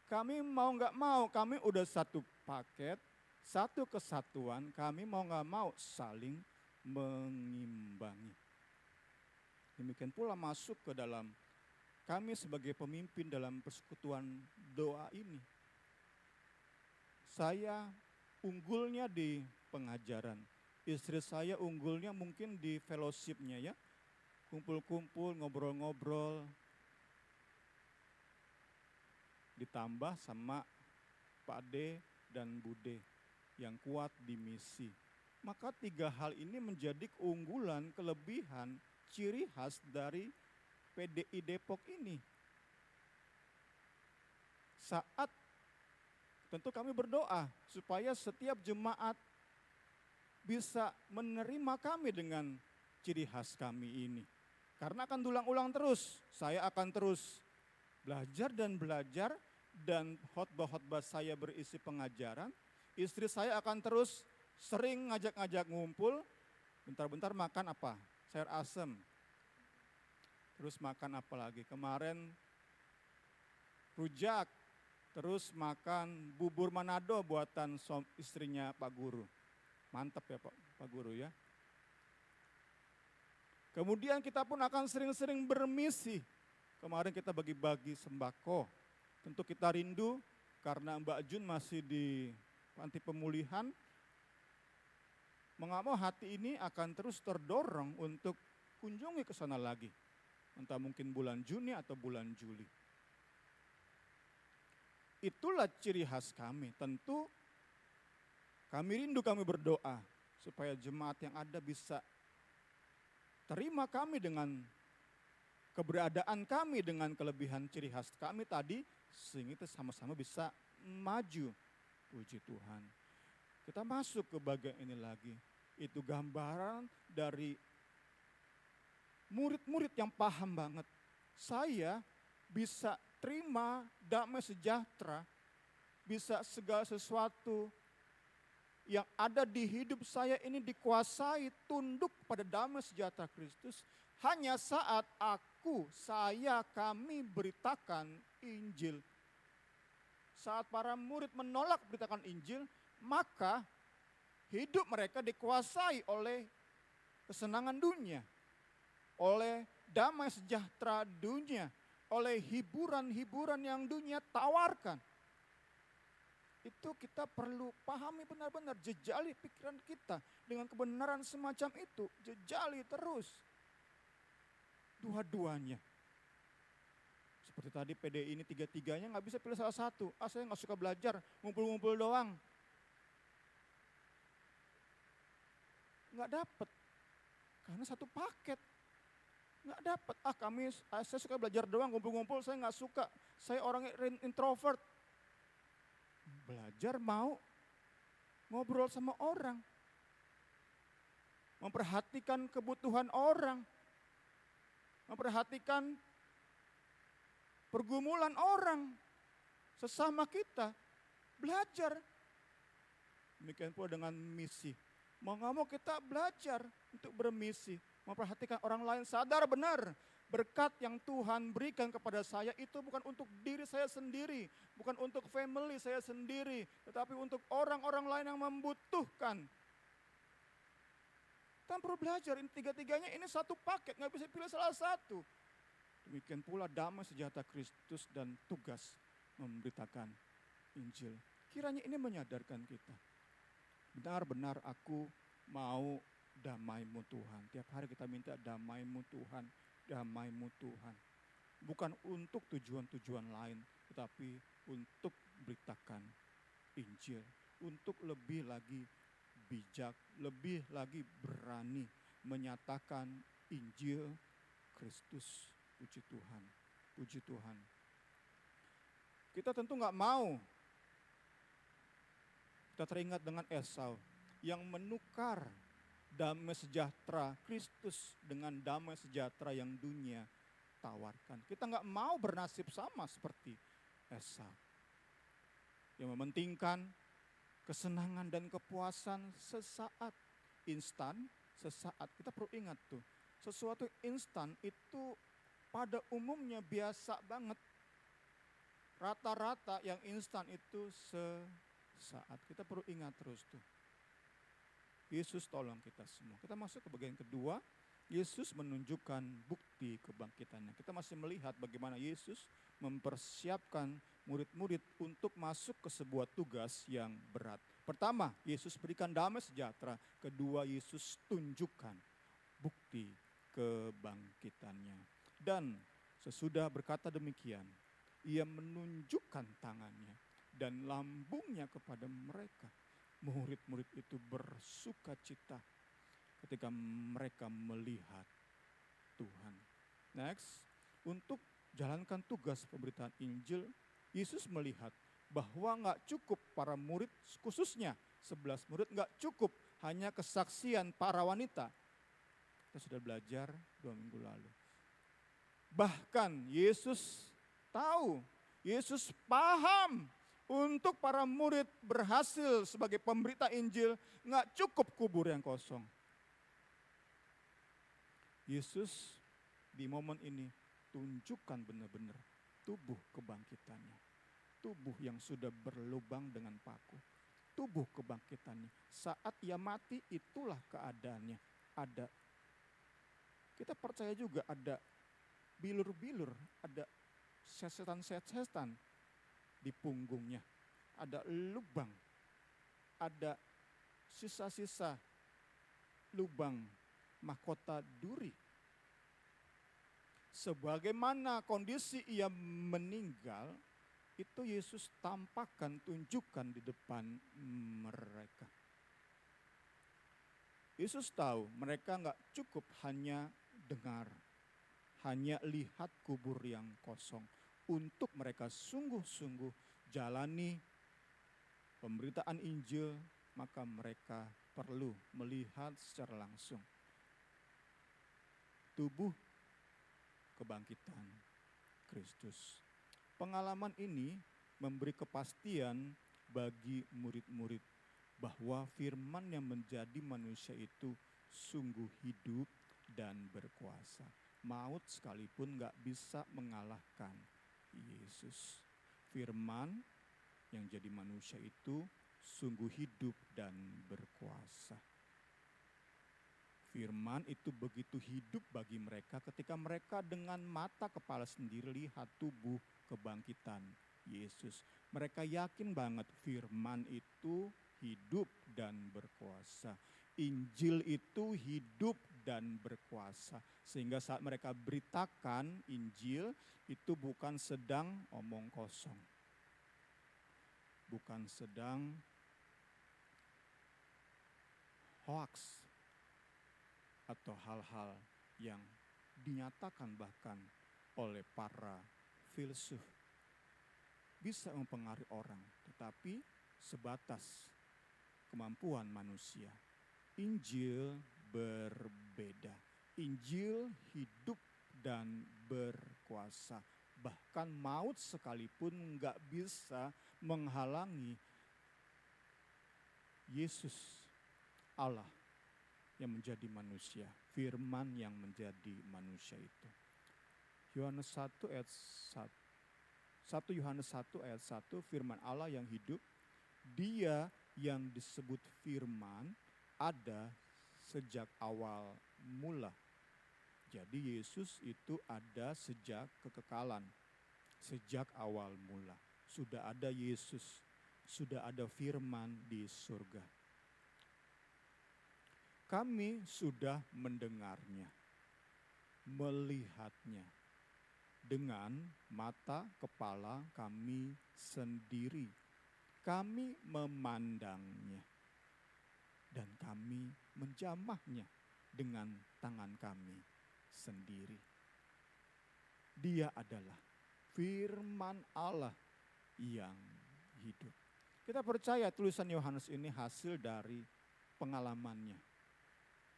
D: Kami mau nggak mau, kami udah satu paket, satu kesatuan, kami mau nggak mau saling mengimbangi. Demikian pula masuk ke dalam kami sebagai pemimpin dalam persekutuan doa ini. Saya unggulnya di pengajaran, istri saya unggulnya mungkin di fellowship-nya ya, kumpul-kumpul, ngobrol-ngobrol, ditambah sama Pak D dan Bude yang kuat di misi. Maka tiga hal ini menjadi keunggulan, kelebihan, ciri khas dari PDI Depok ini. Saat tentu kami berdoa supaya setiap jemaat bisa menerima kami dengan ciri khas kami ini. Karena akan diulang-ulang terus, saya akan terus belajar dan khotbah-khotbah saya berisi pengajaran. Istri saya akan terus sering ngajak-ngajak ngumpul, bentar-bentar makan apa? Sayur asem. Terus makan apa lagi? Kemarin rujak, terus makan bubur Manado buatan istrinya Pak Guru. Mantap ya Pak Guru ya. Kemudian kita pun akan sering-sering bermisi. Kemarin kita bagi-bagi sembako. Tentu kita rindu karena Mbak Jun masih di panti pemulihan. Mau hati ini akan terus terdorong untuk kunjungi ke sana lagi. Entah mungkin bulan Juni atau bulan Juli. Itulah ciri khas kami. Tentu kami rindu, kami berdoa supaya jemaat yang ada bisa terima kami dengan keberadaan kami, dengan kelebihan ciri khas kami tadi, sehingga kita sama-sama bisa maju. Puji Tuhan. Kita masuk ke bagian ini lagi. Itu gambaran dari murid-murid yang paham banget. Saya bisa terima damai sejahtera, bisa segala sesuatu yang ada di hidup saya ini dikuasai, tunduk pada damai sejahtera Kristus, hanya saat kami beritakan Injil. Saat para murid menolak beritakan Injil, maka hidup mereka dikuasai oleh kesenangan dunia, oleh damai sejahtera dunia, oleh hiburan-hiburan yang dunia tawarkan. Itu kita perlu pahami benar-benar, jejali pikiran kita dengan kebenaran semacam itu, jejali terus dua-duanya. Seperti tadi PDI ini tiga-tiganya nggak bisa pilih salah satu. Saya nggak suka belajar, ngumpul-ngumpul doang. nggak dapat. Karena satu paket. Nggak dapat. Saya suka belajar doang, ngumpul-ngumpul, saya nggak suka. Saya orang introvert. Belajar mau ngobrol sama orang. Memperhatikan kebutuhan orang. Memperhatikan pergumulan orang. Sesama kita. Belajar. Demikian pula dengan misi. Mau nggak mau kita belajar untuk bermisi. Memperhatikan orang lain, sadar benar. Berkat yang Tuhan berikan kepada saya itu bukan untuk diri saya sendiri. Bukan untuk family saya sendiri. Tetapi untuk orang-orang lain yang membutuhkan. Kita perlu belajar, ini tiga-tiganya ini satu paket, nggak bisa pilih salah satu. Demikian pula damai sejahtera Kristus dan tugas memberitakan Injil. Kiranya ini menyadarkan kita. Benar-benar aku mau damai-Mu Tuhan. Tiap hari kita minta damai-Mu Tuhan, damai-Mu Tuhan. Bukan untuk tujuan-tujuan lain, tetapi untuk beritakan Injil. Untuk lebih lagi bijak, lebih lagi berani menyatakan Injil Kristus. Puji Tuhan, puji Tuhan. Kita tentu nggak mau kita teringat dengan Esau yang menukar damai sejahtera Kristus dengan damai sejahtera yang dunia tawarkan. Kita nggak mau bernasib sama seperti Esau yang mementingkan kesenangan dan kepuasan sesaat, instan, sesaat. Kita perlu ingat tuh, sesuatu instan itu pada umumnya biasa banget. Rata-rata yang instan itu sesaat. Kita perlu ingat terus tuh. Yesus tolong kita semua. Kita masuk ke bagian kedua. Yesus menunjukkan bukti kebangkitannya. Kita masih melihat bagaimana Yesus mempersiapkan murid-murid untuk masuk ke sebuah tugas yang berat. Pertama, Yesus berikan damai sejahtera. Kedua, Yesus tunjukkan bukti kebangkitannya. Dan sesudah berkata demikian, ia menunjukkan tangannya dan lambungnya kepada mereka. Murid-murid itu bersuka cita ketika mereka melihat Tuhan. Next, untuk jalankan tugas pemberitaan Injil, Yesus melihat bahwa nggak cukup para murid, khususnya 11 murid, nggak cukup hanya kesaksian para wanita. Kita sudah belajar 2 minggu lalu. Bahkan Yesus tahu, Yesus paham untuk para murid berhasil sebagai pemberita Injil, nggak cukup kubur yang kosong. Yesus di momen ini tunjukkan benar-benar tubuh kebangkitannya. Tubuh yang sudah berlubang dengan paku. Tubuh kebangkitannya. Saat ia mati itulah keadaannya. Ada. Kita percaya juga ada bilur-bilur, ada setan-setan di punggungnya. Ada lubang, ada sisa-sisa lubang mahkota duri. Sebagaimana kondisi ia meninggal, itu Yesus tampakkan, tunjukkan di depan mereka. Yesus tahu mereka nggak cukup hanya dengar, hanya lihat kubur yang kosong. Untuk mereka sungguh-sungguh jalani pemberitaan Injil, maka mereka perlu melihat secara langsung tubuh kebangkitan Kristus. Pengalaman ini memberi kepastian bagi murid-murid bahwa firman yang menjadi manusia itu sungguh hidup dan berkuasa. Maut sekalipun gak bisa mengalahkan Yesus. Firman yang jadi manusia itu sungguh hidup dan berkuasa. Firman itu begitu hidup bagi mereka ketika mereka dengan mata kepala sendiri lihat tubuh kebangkitan Yesus. Mereka yakin banget firman itu hidup dan berkuasa. Injil itu hidup dan berkuasa. Sehingga saat mereka beritakan Injil itu bukan sedang omong kosong. Bukan sedang hoax. atau hal-hal yang dinyatakan bahkan oleh para filsuf bisa mempengaruhi orang, tetapi sebatas kemampuan manusia. Injil berbeda. Injil hidup dan berkuasa. Bahkan maut sekalipun nggak bisa menghalangi Yesus Allah yang menjadi manusia, firman yang menjadi manusia itu. Yohanes 1 ayat 1. 1 Yohanes 1 ayat 1, firman Allah yang hidup, dia yang disebut firman ada sejak awal mula. Jadi Yesus itu ada sejak kekekalan, sejak awal mula. Sudah ada Yesus, sudah ada firman di surga. Kami sudah mendengarnya, melihatnya dengan mata kepala kami sendiri. Kami memandangnya dan kami menjamahnya dengan tangan kami sendiri. Dia adalah firman Allah yang hidup. Kita percaya tulisan Yohanes ini hasil dari pengalamannya.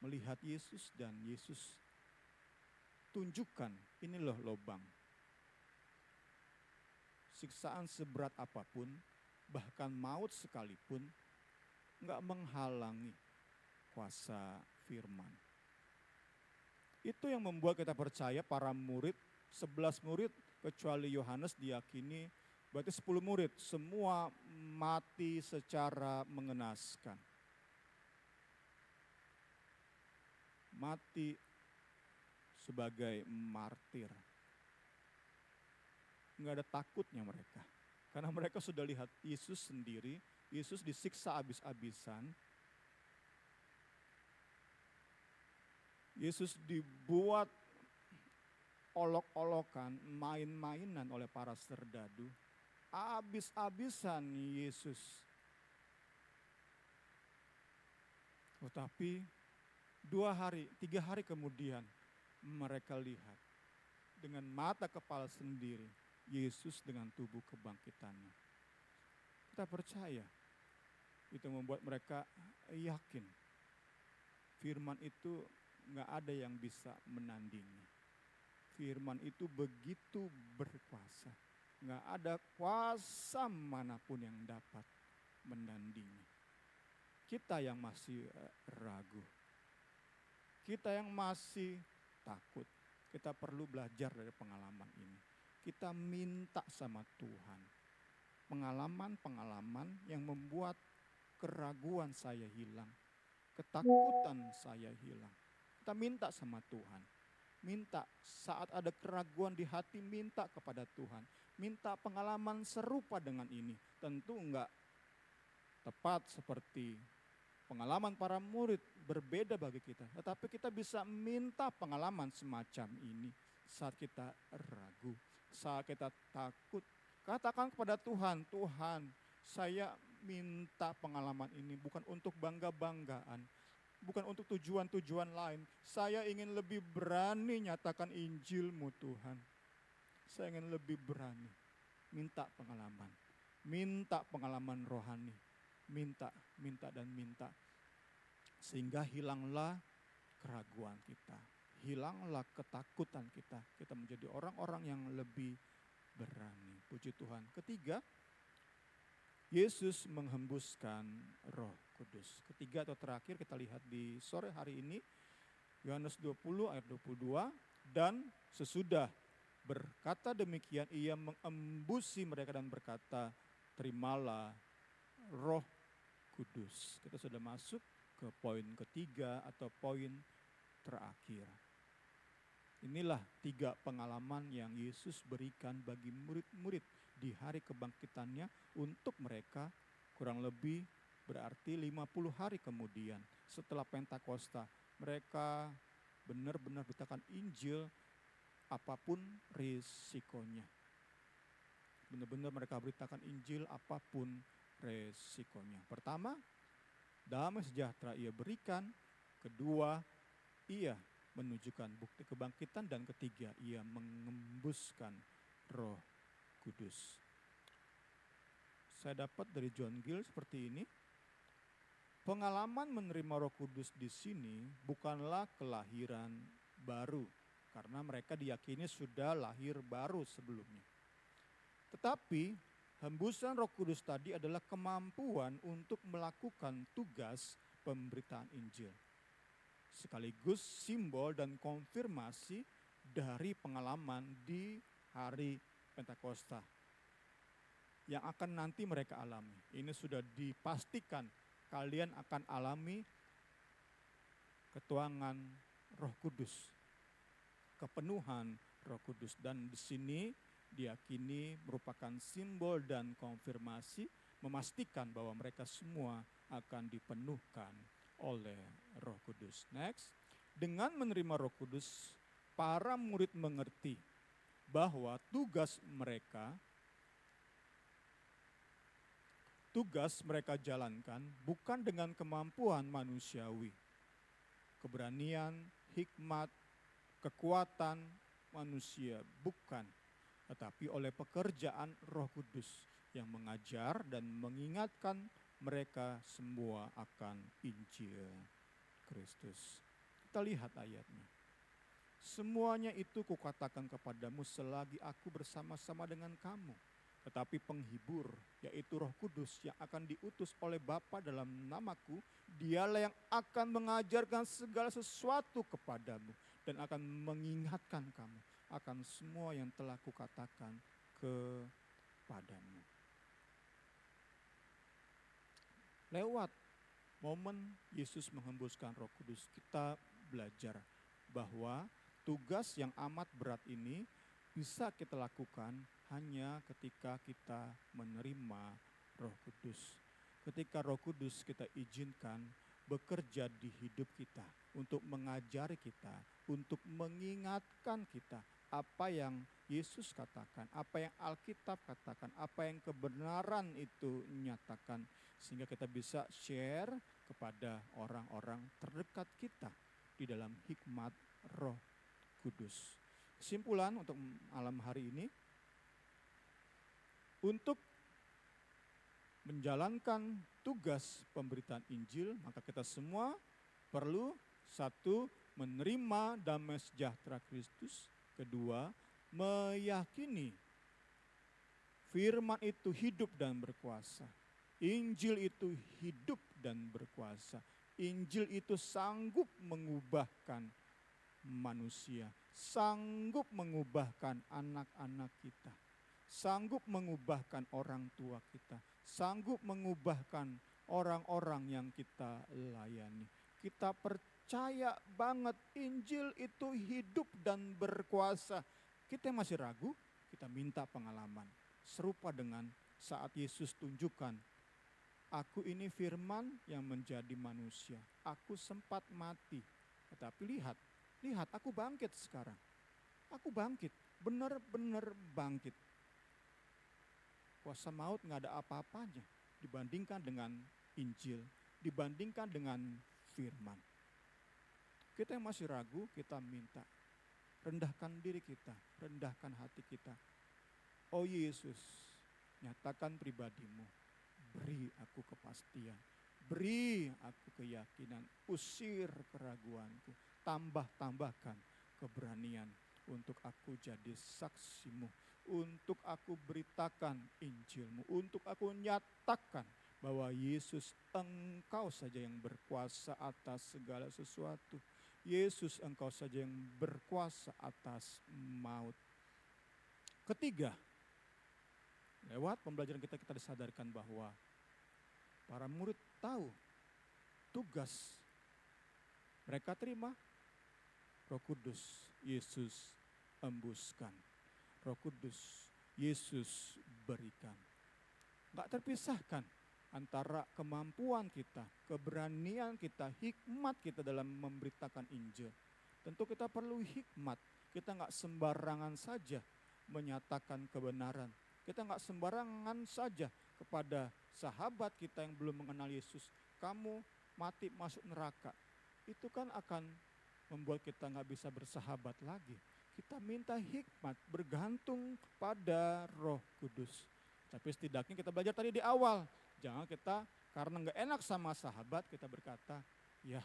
D: Melihat Yesus dan Yesus tunjukkan, ini loh lobang. Siksaan seberat apapun, bahkan maut sekalipun, enggak menghalangi kuasa firman. Itu yang membuat kita percaya para murid, 11 murid kecuali Yohanes diyakini, berarti 10 murid, semua mati secara mengenaskan. Mati sebagai martir. Enggak ada takutnya mereka. Karena mereka sudah lihat Yesus sendiri, Yesus disiksa habis-habisan. Yesus dibuat olok-olokan, main-mainan oleh para serdadu. Habis-habisan Yesus. Tetapi 3 hari kemudian mereka lihat dengan mata kepala sendiri Yesus dengan tubuh kebangkitannya. Kita percaya itu membuat mereka yakin firman itu nggak ada yang bisa menandingi. Firman itu begitu berkuasa, nggak ada kuasa manapun yang dapat menandingi. Kita yang masih ragu, kita yang masih takut, kita perlu belajar dari pengalaman ini. Kita minta sama Tuhan pengalaman-pengalaman yang membuat keraguan saya hilang, ketakutan saya hilang. Kita minta sama Tuhan. Minta saat ada keraguan di hati, minta kepada Tuhan. Minta pengalaman serupa dengan ini. Tentu enggak tepat seperti pengalaman para murid, berbeda bagi kita. Tetapi kita bisa minta pengalaman semacam ini saat kita ragu, saat kita takut. Katakan kepada Tuhan, Tuhan, saya minta pengalaman ini bukan untuk bangga-banggaan, bukan untuk tujuan-tujuan lain. Saya ingin lebih berani nyatakan Injil-Mu Tuhan. Saya ingin lebih berani minta pengalaman rohani. Minta dan minta. Sehingga hilanglah keraguan kita. Hilanglah ketakutan kita. Kita menjadi orang-orang yang lebih berani. Puji Tuhan. Ketiga, Yesus menghembuskan Roh Kudus. Ketiga atau terakhir kita lihat di sore hari ini. Yohanes 20 ayat 22. Dan sesudah berkata demikian, ia mengembusi mereka dan berkata, terimalah Roh Kudus. Kita sudah masuk ke poin ketiga atau poin terakhir. Inilah 3 pengalaman yang Yesus berikan bagi murid-murid di hari kebangkitannya untuk mereka kurang lebih berarti 50 hari kemudian setelah Pentakosta. Mereka benar-benar beritakan Injil apapun risikonya. Benar-benar mereka beritakan Injil apapun resikonya. Pertama, damai sejahtera ia berikan. Kedua, ia menunjukkan bukti kebangkitan, dan ketiga, ia mengembuskan Roh Kudus. Saya dapat dari John Gill seperti ini. Pengalaman menerima Roh Kudus di sini bukanlah kelahiran baru, karena mereka diyakini sudah lahir baru sebelumnya. Tetapi hembusan Roh Kudus tadi adalah kemampuan untuk melakukan tugas pemberitaan Injil, sekaligus simbol dan konfirmasi dari pengalaman di hari Pentakosta yang akan nanti mereka alami. Ini sudah dipastikan kalian akan alami ketuangan Roh Kudus, kepenuhan Roh Kudus, dan di sini diyakini merupakan simbol dan konfirmasi memastikan bahwa mereka semua akan dipenuhkan oleh Roh Kudus. Next, dengan menerima Roh Kudus, para murid mengerti bahwa tugas mereka jalankan bukan dengan kemampuan manusiawi, keberanian, hikmat, kekuatan manusia, bukan, tetapi oleh pekerjaan Roh Kudus yang mengajar dan mengingatkan mereka semua akan Injil Kristus. Kita lihat ayatnya. Semuanya itu kukatakan kepadamu selagi aku bersama-sama dengan kamu. Tetapi penghibur, yaitu Roh Kudus yang akan diutus oleh Bapa dalam namaku, dialah yang akan mengajarkan segala sesuatu kepadamu dan akan mengingatkan kamu akan semua yang telah kukatakan kepadamu. Lewat momen Yesus menghembuskan Roh Kudus, kita belajar bahwa tugas yang amat berat ini bisa kita lakukan hanya ketika kita menerima Roh Kudus. Ketika Roh Kudus kita izinkan bekerja di hidup kita untuk mengajari kita, untuk mengingatkan kita apa yang Yesus katakan, apa yang Alkitab katakan, apa yang kebenaran itu nyatakan, sehingga kita bisa share kepada orang-orang terdekat kita di dalam hikmat Roh Kudus. Kesimpulan untuk malam hari ini, untuk menjalankan tugas pemberitaan Injil, maka kita semua perlu, satu, menerima damai sejahtera Kristus. Kedua, meyakini firman itu hidup dan berkuasa. Injil itu hidup dan berkuasa. Injil itu sanggup mengubahkan manusia, sanggup mengubahkan anak-anak kita, sanggup mengubahkan orang tua kita, sanggup mengubahkan orang-orang yang kita layani. Kita percaya banget Injil itu hidup dan berkuasa. Kita masih ragu, kita minta pengalaman. Serupa dengan saat Yesus tunjukkan, aku ini firman yang menjadi manusia. Aku sempat mati, tetapi lihat aku bangkit sekarang. Aku bangkit, benar-benar bangkit. Kuasa maut gak ada apa-apanya dibandingkan dengan Injil, dibandingkan dengan firman. Kita yang masih ragu, kita minta. Rendahkan diri kita, rendahkan hati kita. Oh Yesus, nyatakan pribadimu. Beri aku kepastian, beri aku keyakinan, usir keraguanku. Tambahkan keberanian untuk aku jadi saksimu, untuk aku beritakan Injilmu, untuk aku nyatakan bahwa Yesus engkau saja yang berkuasa atas segala sesuatu. Yesus engkau saja yang berkuasa atas maut. Ketiga, lewat pembelajaran kita disadarkan bahwa para murid tahu tugas mereka terima. Roh Kudus Yesus embuskan. Roh Kudus Yesus berikan. Gak terpisahkan antara kemampuan kita, keberanian kita, hikmat kita dalam memberitakan Injil. Tentu kita perlu hikmat. Kita gak sembarangan saja menyatakan kebenaran. Kita gak sembarangan saja kepada sahabat kita yang belum mengenal Yesus, kamu mati masuk neraka. Itu kan akan membuat kita nggak bisa bersahabat lagi. Kita minta hikmat, bergantung pada Roh Kudus. Tapi setidaknya kita belajar tadi di awal, jangan kita karena nggak enak sama sahabat kita berkata, ya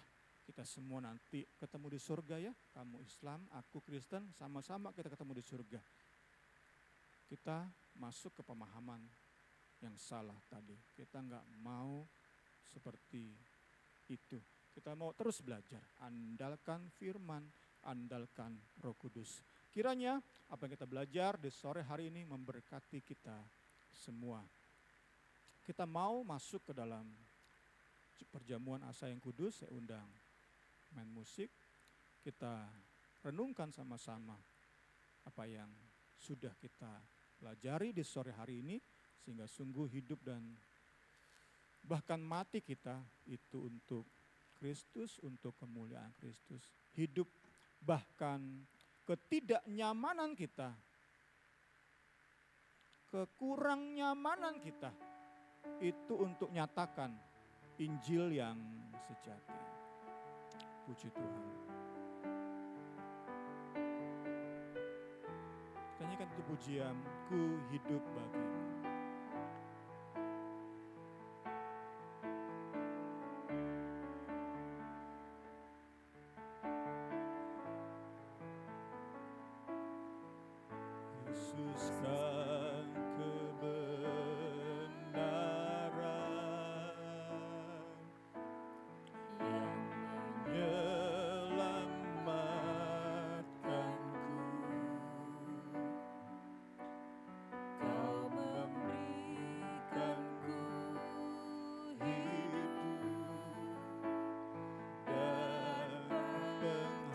D: kita semua nanti ketemu di surga ya, kamu Islam, aku Kristen, sama-sama kita ketemu di surga. Kita masuk ke pemahaman yang salah tadi. Kita nggak mau seperti itu. Kita mau terus belajar, andalkan firman, andalkan Roh Kudus. Kiranya apa yang kita belajar di sore hari ini memberkati kita semua. Kita mau masuk ke dalam perjamuan asa yang kudus, saya undang main musik. Kita renungkan sama-sama apa yang sudah kita pelajari di sore hari ini, sehingga sungguh hidup dan bahkan mati kita itu untuk Kristus, untuk kemuliaan Kristus. Hidup bahkan ketidaknyamanan kita, kekurang nyamanan kita, itu untuk nyatakan Injil yang sejati. Puji Tuhan. Nyanyikan itu pujian, ku hidup bagimu. Yesuskan kebenaran yang menyelamatkanku. Kau memberikanku hidup dan pengharapan.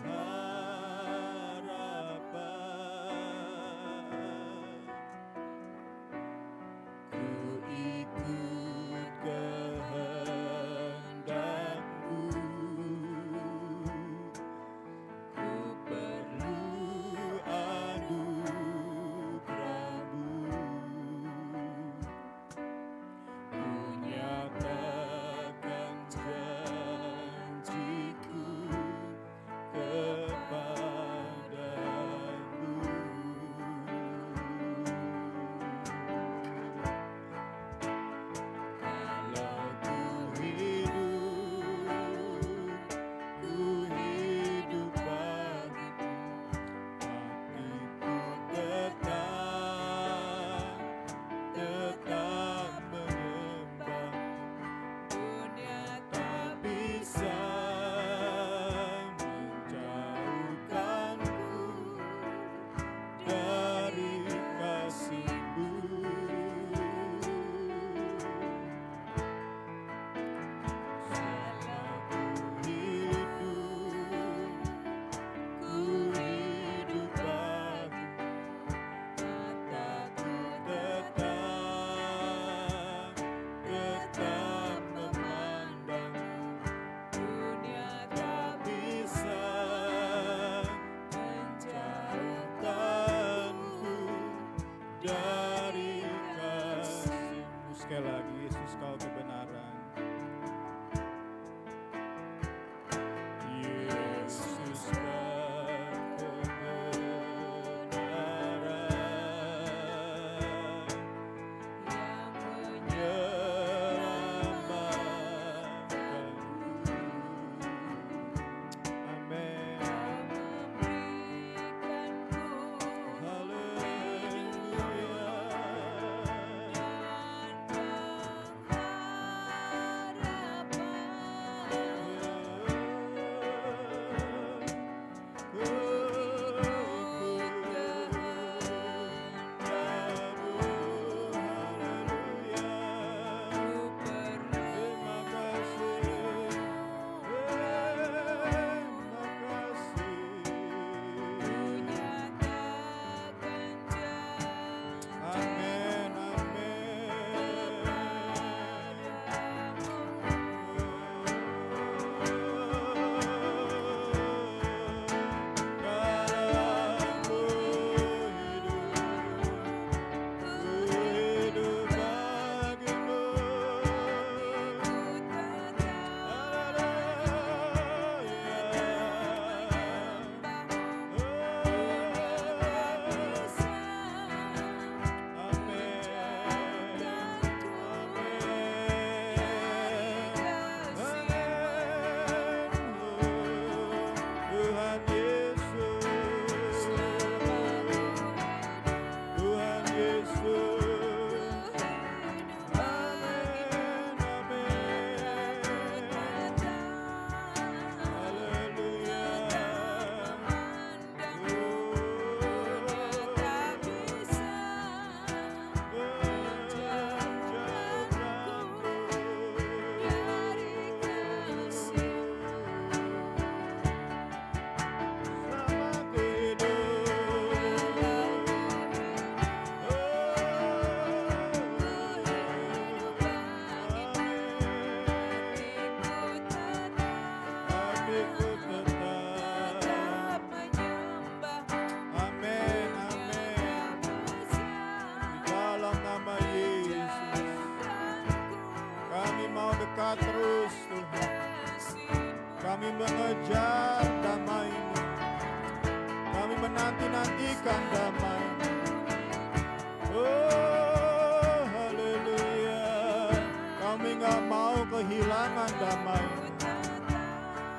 D: Tuhan damai.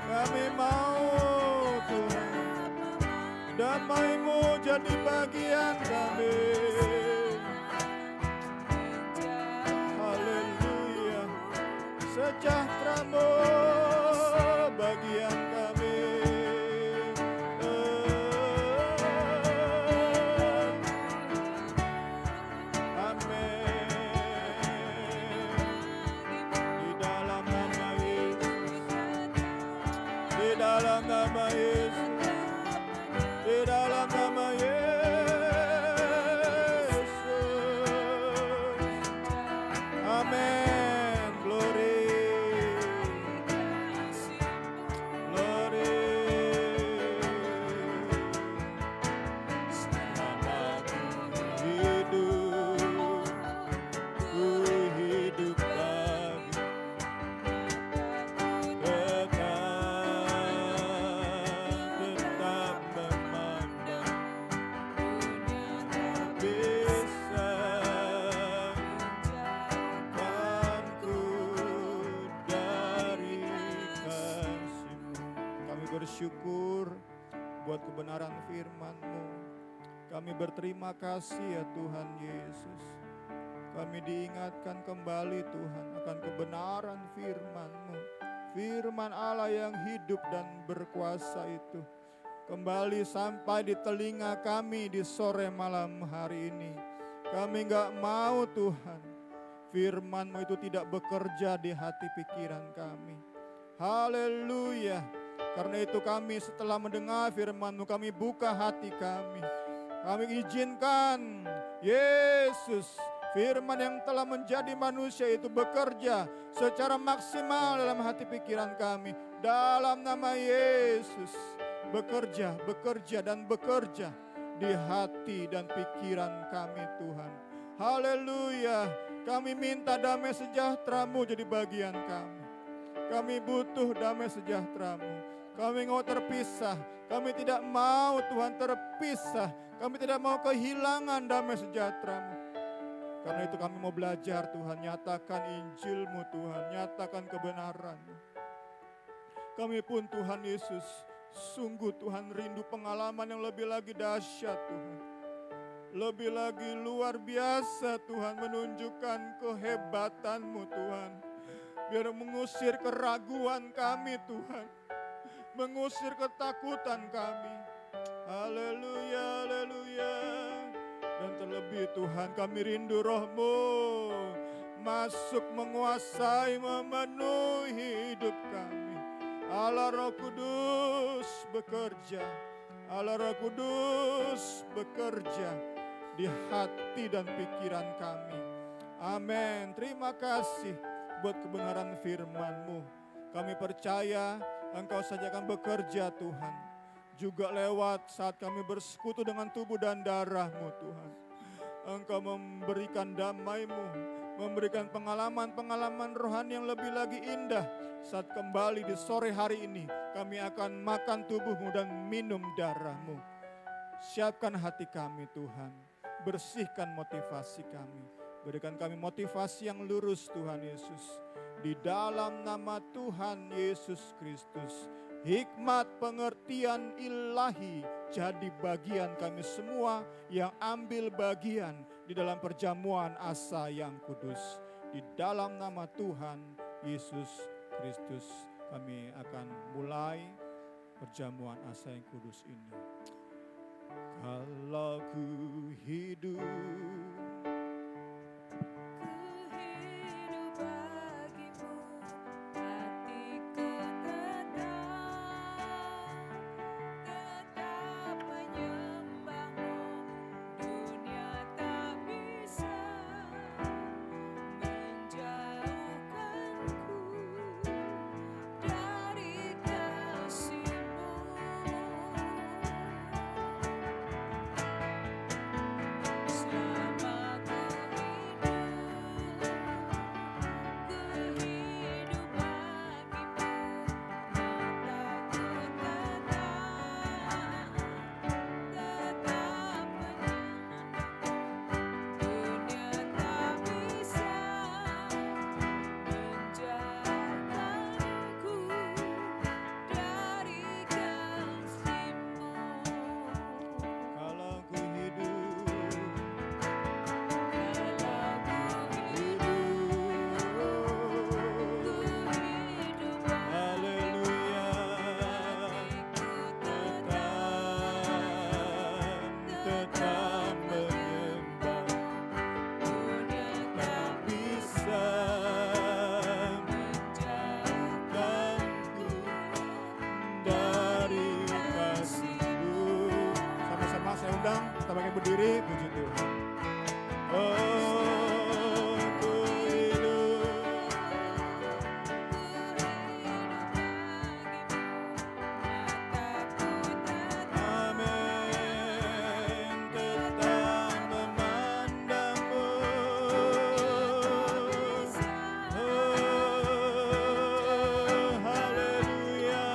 D: Kami mau Tuhan, damai-Mu jadi bagian kami. Haleluya, sejahtera-Mu bagian kami. Amin. Di dalam nama Yesus, di dalam nama Yesus, di dalam nama Yesus. Amin. Glory. Glory. Selamaku hidup, ku hidup lagi. Tetap memandang bisa jauhkanku dari kasih-Mu. Kami bersyukur buat kebenaran firman-Mu. Kami berterima kasih ya Tuhan Yesus. Kami diingatkan kembali Tuhan akan kebenaran firman-Mu. Firman Allah yang hidup dan berkuasa itu kembali sampai di telinga kami di sore malam hari ini. Kami gak mau Tuhan, firman-Mu itu tidak bekerja di hati pikiran kami. Haleluya. Karena itu kami setelah mendengar firman-Mu, kami buka hati kami. Kami izinkan Yesus, firman yang telah menjadi manusia itu bekerja secara maksimal dalam hati pikiran kami. Dalam nama Yesus, bekerja, bekerja dan bekerja di hati dan pikiran kami Tuhan. Haleluya. Kami minta damai sejahtera-Mu jadi bagian kami. Kami butuh damai sejahtera-Mu. Kami mau terpisah. Kami tidak mau Tuhan terpisah. Kami tidak mau kehilangan damai sejahtera-Mu. Karena itu kami mau belajar Tuhan, nyatakan Injil-Mu Tuhan, nyatakan kebenaran-Mu. Kami pun Tuhan Yesus, sungguh Tuhan rindu pengalaman yang lebih lagi dahsyat Tuhan. Lebih lagi luar biasa Tuhan, menunjukkan kehebatan-Mu Tuhan. Biar mengusir keraguan kami Tuhan, mengusir ketakutan kami. Haleluya, haleluya. Dan terlebih Tuhan, kami rindu Roh-Mu masuk menguasai, memenuhi hidup kami. Allah Roh Kudus bekerja. Allah Roh Kudus bekerja di hati dan pikiran kami. Amin. Terima kasih buat kebenaran firman-Mu. Kami percaya Engkau saja akan bekerja Tuhan. Juga lewat saat kami bersekutu dengan tubuh dan darah-Mu Tuhan. Engkau memberikan damai-Mu, memberikan pengalaman-pengalaman rohani yang lebih lagi indah. Saat kembali di sore hari ini, kami akan makan tubuh-Mu dan minum darah-Mu. Siapkan hati kami Tuhan, bersihkan motivasi kami. Berikan kami motivasi yang lurus Tuhan Yesus. Di dalam nama Tuhan Yesus Kristus, hikmat pengertian ilahi jadi bagian kami semua yang ambil bagian di dalam perjamuan asa yang kudus. Di dalam nama Tuhan Yesus Kristus kami akan mulai perjamuan asa yang kudus ini. Kalau ku hidup
B: Selama
D: berdiri, puji Tuhan. Oh, ku hidup. Amin, tetap memandangmu. Oh, haleluya,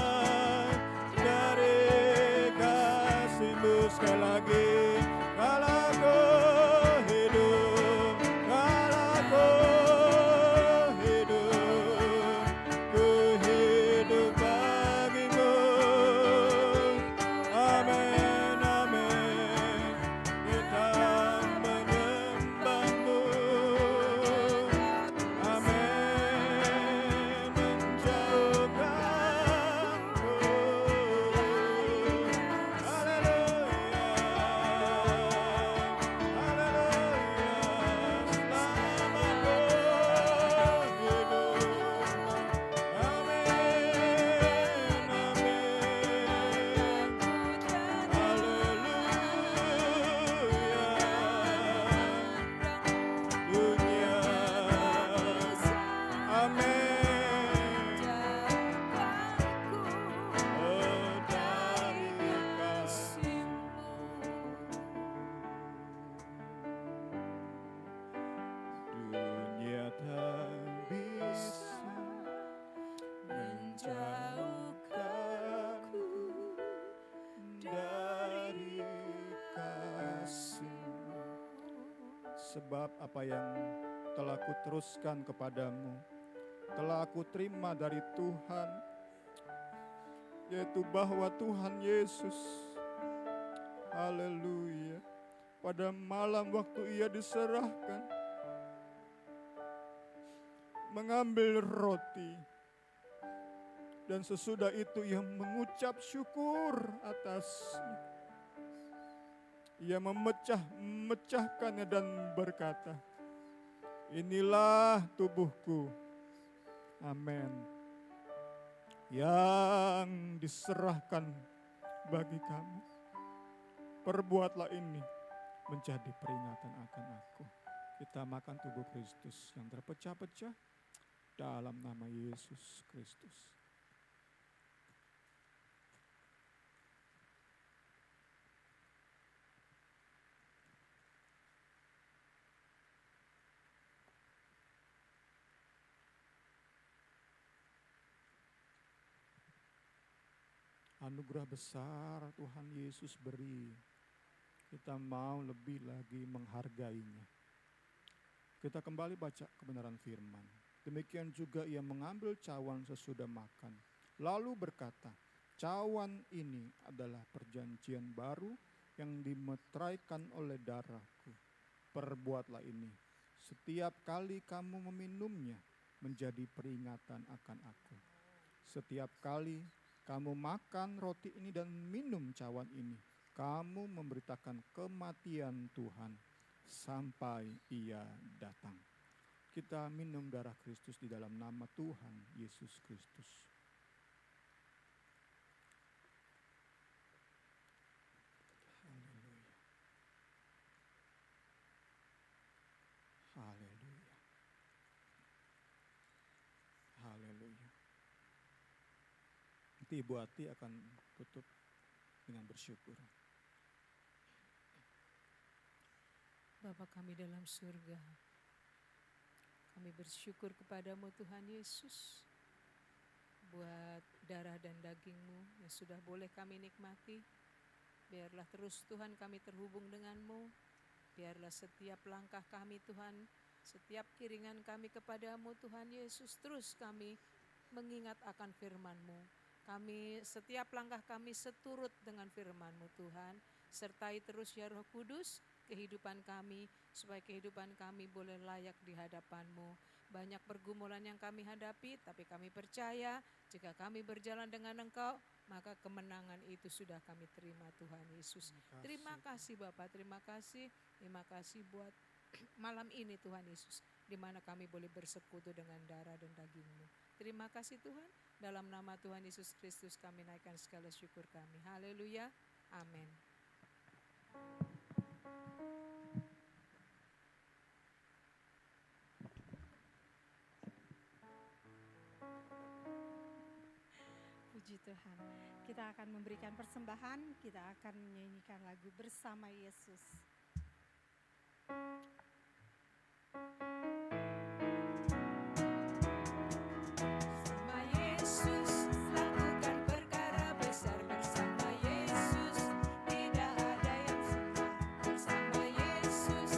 D: dari kasih-Mu sekali lagi. Kalau Kau hidup, kalau Kau hidup, ku hidup bagimu. Amin, amin, kita menyembahmu. Amin, menjauhkanku. Haleluya, haleluya, selama Kau hidup. Amin, amin. Haleluya, dunia. Amin. Oh, dari kasih-Mu. Dunia tak bisa menjauhkanku dari kasih-Mu. Sebab apa yang telah kuteruskan kepadamu, telah aku terima dari Tuhan, yaitu bahwa Tuhan Yesus, haleluya, pada malam waktu Ia diserahkan, mengambil roti, dan sesudah itu Ia mengucap syukur atasnya. Ia memecahkannya dan berkata, inilah tubuhku, amin, yang diserahkan bagi kamu. Perbuatlah ini menjadi peringatan akan aku. Kita makan tubuh Kristus yang terpecah-pecah dalam nama Yesus Kristus. Anugerah besar Tuhan Yesus beri. Kita mau lebih lagi menghargainya. Kita kembali baca kebenaran firman. Demikian juga Ia mengambil cawan sesudah makan. Lalu berkata, cawan ini adalah perjanjian baru yang dimeteraikan oleh darahku. Perbuatlah ini setiap kali kamu meminumnya menjadi peringatan akan aku. Setiap kali kamu makan roti ini dan minum cawan ini, kamu memberitakan kematian Tuhan sampai Ia datang. Kita minum darah Kristus di dalam nama Tuhan Yesus Kristus. Haleluya. Haleluya. Haleluya. Nanti Ibu Ati akan tutup dengan bersyukur.
C: Bapa kami dalam surga, kami bersyukur kepadamu Tuhan Yesus, buat darah dan daging-Mu yang sudah boleh kami nikmati. Biarlah terus Tuhan kami terhubung denganmu. Biarlah setiap langkah kami Tuhan, setiap iringan kami kepadamu Tuhan Yesus, terus kami mengingat akan firman-Mu. Kami setiap langkah kami seturut dengan firman-Mu Tuhan. Sertai terus ya Roh Kudus kehidupan kami, supaya kehidupan kami boleh layak di hadapan-Mu. Banyak pergumulan yang kami hadapi, tapi kami percaya jika kami berjalan dengan Engkau, maka kemenangan itu sudah kami terima Tuhan Yesus. Terima kasih Bapak, terima kasih buat malam ini Tuhan Yesus, di mana kami boleh bersekutu dengan darah dan daging-Mu. Terima kasih Tuhan, dalam nama Tuhan Yesus Kristus kami naikkan segala syukur kami. Haleluya, amin. Puji Tuhan. Kita akan memberikan persembahan, kita akan menyanyikan lagu Bersama Yesus. Bersama Yesus, lakukan perkara besar. Bersama Yesus, tidak ada yang sukar. Bersama Yesus,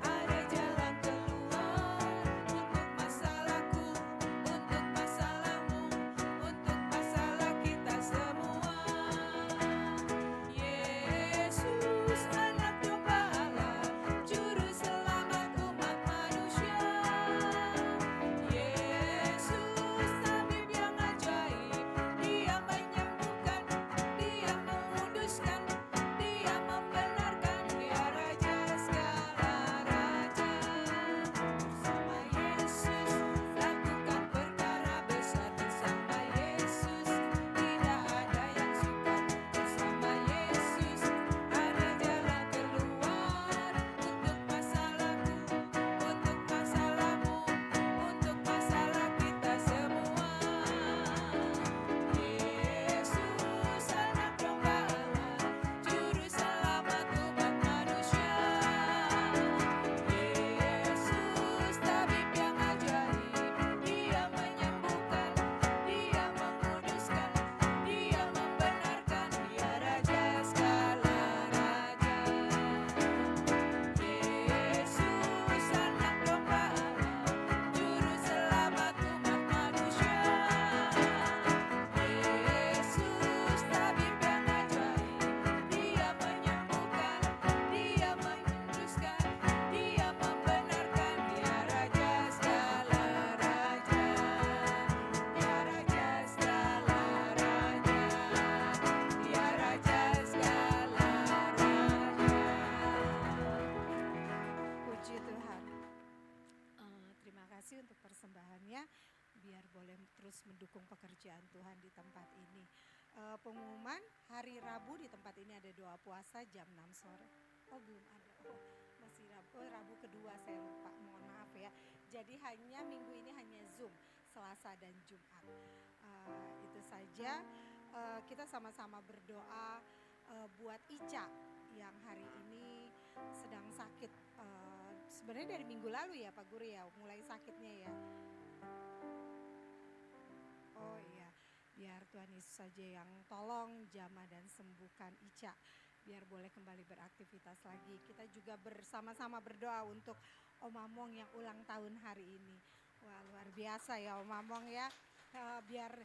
C: ada jalan keluar. Untuk masalahku, untuk masalahmu, untuk masalah kita semua. Yesus, anak domba Allah, juru selamat umat manusia. Yesus, tabib yang ajaib, Dia menyembuhkan, Dia menguduskan, Dia membenarkan, Dia Raja segala raja. Bersama Yesus, lakukan perkara besar. Bersama Yesus, tidak ada yang sukar. Bersama Yesus, ada jalan keluar. Untuk masalahku, untuk masalahmu, untuk masalah kita semua. Yesus, anak domba Allah, juru selamat umat manusia. Yesus, tabib yang ajaib, Dia menyembuhkan, Dia menguduskan, Dia membenarkan, Dia Raja segala raja. Yesus, anak domba Allah, juru selamat umat manusia. Yesus, tabib yang ajaib, Dia menyembuhkan, Dia menguduskan, Dia membenarkan, Dia Raja segala raja. Dia Raja segala raja. Dia Raja segala raja. Puji Tuhan. Terima kasih untuk persembahannya. Biar boleh terus mendukung pekerjaan Tuhan di tempat ini. Pengumuman hari Rabu di tempat ini ada doa puasa jam 6 sore. Oh belum ada. Oh, masih Rabu. Oh, Rabu kedua saya lupa. Mohon maaf ya. Jadi hanya minggu ini hanya Zoom Selasa dan Jumat. Itu saja. Kita sama-sama berdoa buat Ica yang hari ini sedang sakit. Sebenarnya dari minggu lalu ya Pak Guru ya, mulai sakitnya ya. Oh iya, biar Tuhan Yesus saja yang tolong jamah dan sembuhkan Ica. Biar boleh kembali beraktivitas lagi. Kita juga bersama-sama berdoa untuk Om Among yang ulang tahun hari ini. Wah luar biasa ya Om Among ya. Biar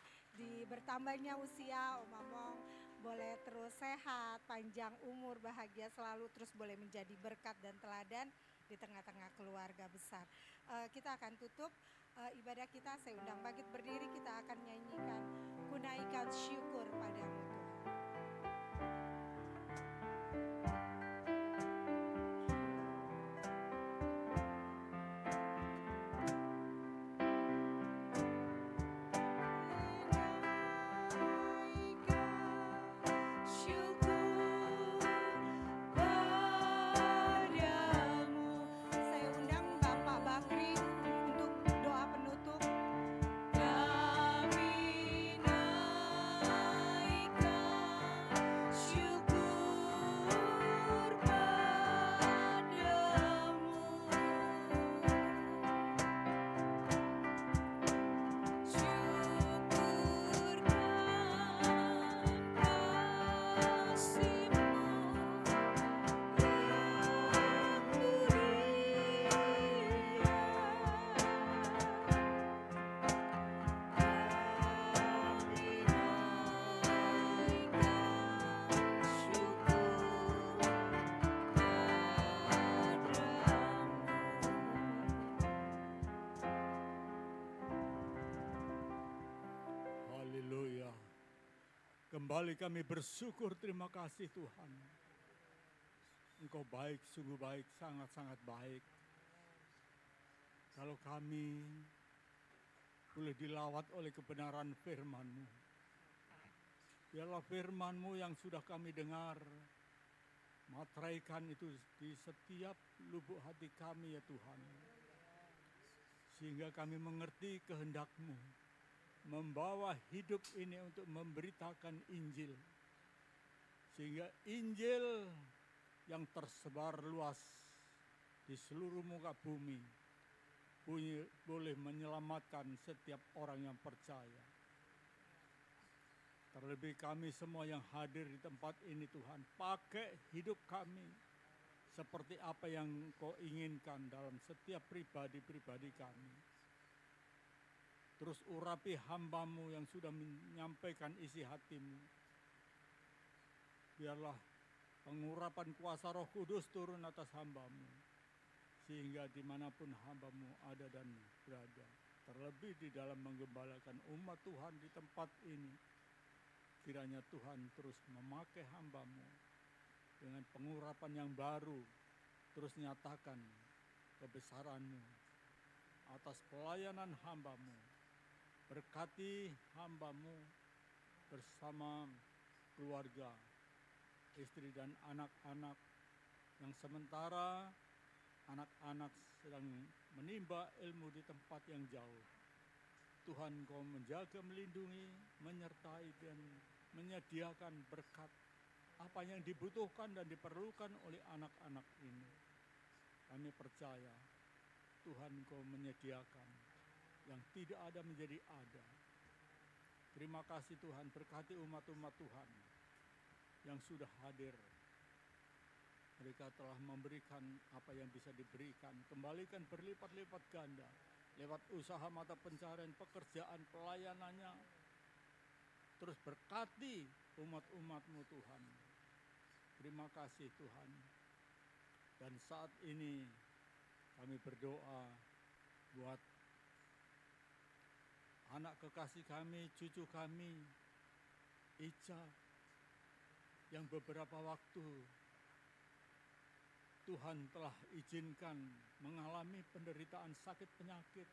C: bertambahnya usia Om Among boleh terus sehat, panjang umur, bahagia selalu, terus boleh menjadi berkat dan teladan di tengah-tengah keluarga besar. Kita akan tutup ibadah kita, saya undang bangkit berdiri, kita akan nyanyikan Kunaikan Syukur Padamu Tuhan. Saya undang Bapak Bakri untuk doa penutup. Kami naikkan syukur padamu. Syukurkan kasih-Mu yang
D: Haleluya. Kembali kami bersyukur, terima kasih Tuhan. Engkau baik, sungguh baik, sangat-sangat baik. Kalau kami boleh dilawat oleh kebenaran firman-Mu. Biarlah firman-Mu yang sudah kami dengar
E: Materaikan itu di setiap lubuk hati kami ya Tuhan. Sehingga kami mengerti kehendak-Mu. Membawa hidup ini untuk memberitakan Injil. Sehingga Injil yang tersebar luas di seluruh muka bumi boleh menyelamatkan setiap orang yang percaya. Terlebih kami semua yang hadir di tempat ini Tuhan, pakai hidup kami seperti apa yang Kau inginkan dalam setiap pribadi-pribadi kami. Terus urapi hamba-Mu yang sudah menyampaikan isi hati-Mu. Biarlah pengurapan kuasa Roh Kudus turun atas hamba-Mu, sehingga dimanapun hamba-Mu ada dan berada, terlebih di dalam menggembalakan umat Tuhan di tempat ini, kiranya Tuhan terus memakai hamba-Mu dengan pengurapan yang baru, terus nyatakan kebesaran-Mu atas pelayanan hamba-Mu. Berkati hamba-Mu bersama keluarga, istri dan anak-anak yang sementara anak-anak sedang menimba ilmu di tempat yang jauh. Tuhan Kau menjaga, melindungi, menyertai dan menyediakan berkat apa yang dibutuhkan dan diperlukan oleh anak-anak ini. Kami percaya Tuhan Kau menyediakan yang tidak ada menjadi ada. Terima kasih Tuhan, berkati umat-umat Tuhan yang sudah hadir. Mereka telah memberikan apa yang bisa diberikan, kembalikan berlipat-lipat ganda lewat usaha mata pencarian, pekerjaan, pelayanannya. Terus berkati umat-umat-Mu Tuhan. Terima kasih Tuhan. Dan saat ini kami berdoa buat anak kekasih kami, cucu kami, Ica, yang beberapa waktu Tuhan telah izinkan mengalami penderitaan sakit penyakit.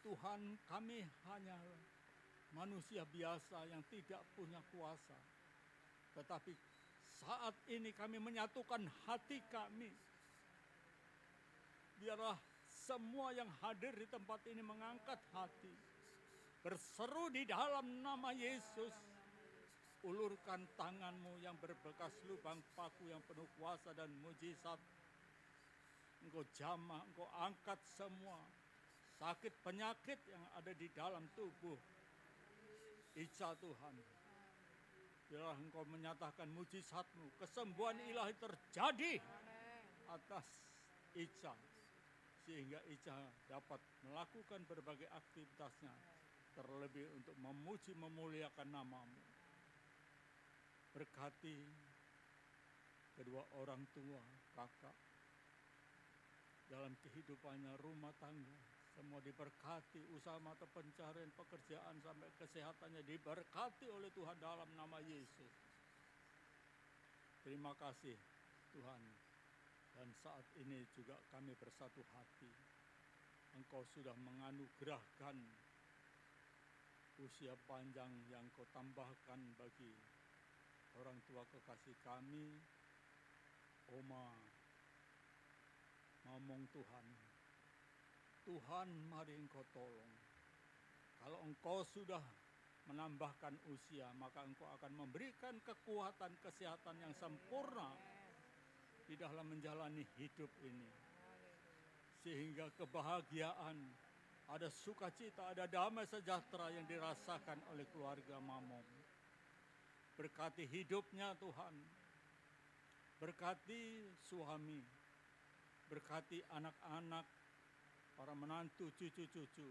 E: Tuhan, kami hanya manusia biasa yang tidak punya kuasa. Tetapi saat ini kami menyatukan hati kami. Biarlah semua yang hadir di tempat ini mengangkat hati, berseru di dalam nama Yesus. Ulurkan tangan-Mu yang berbekas lubang paku yang penuh kuasa dan mujizat. Engkau jamah, Engkau angkat semua sakit penyakit yang ada di dalam tubuh Ica Tuhan. Biarlah Engkau menyatakan mujizat-Mu, kesembuhan ilahi terjadi atas Ica, sehingga Ica dapat melakukan berbagai aktivitasnya, terlebih untuk memuji memuliakan nama-Mu. Berkati kedua orang tua, kakak, dalam kehidupannya, rumah tangga, semua diberkati, usaha mata pencarian, pekerjaan, sampai kesehatannya diberkati oleh Tuhan dalam nama Yesus. Terima kasih Tuhan. Dan saat ini juga kami bersatu hati. Engkau sudah menganugerahkan usia panjang yang Kau tambahkan bagi orang tua kekasih kami, Oma Mamong Tuhan. Tuhan, mari Engkau tolong. Kalau Engkau sudah menambahkan usia, maka Engkau akan memberikan kekuatan, kesehatan yang sempurna di dalam menjalani hidup ini. Sehingga kebahagiaan, ada sukacita, ada damai sejahtera yang dirasakan oleh keluarga Mamong. Berkati hidupnya Tuhan, berkati suami, berkati anak-anak, para menantu, cucu-cucu,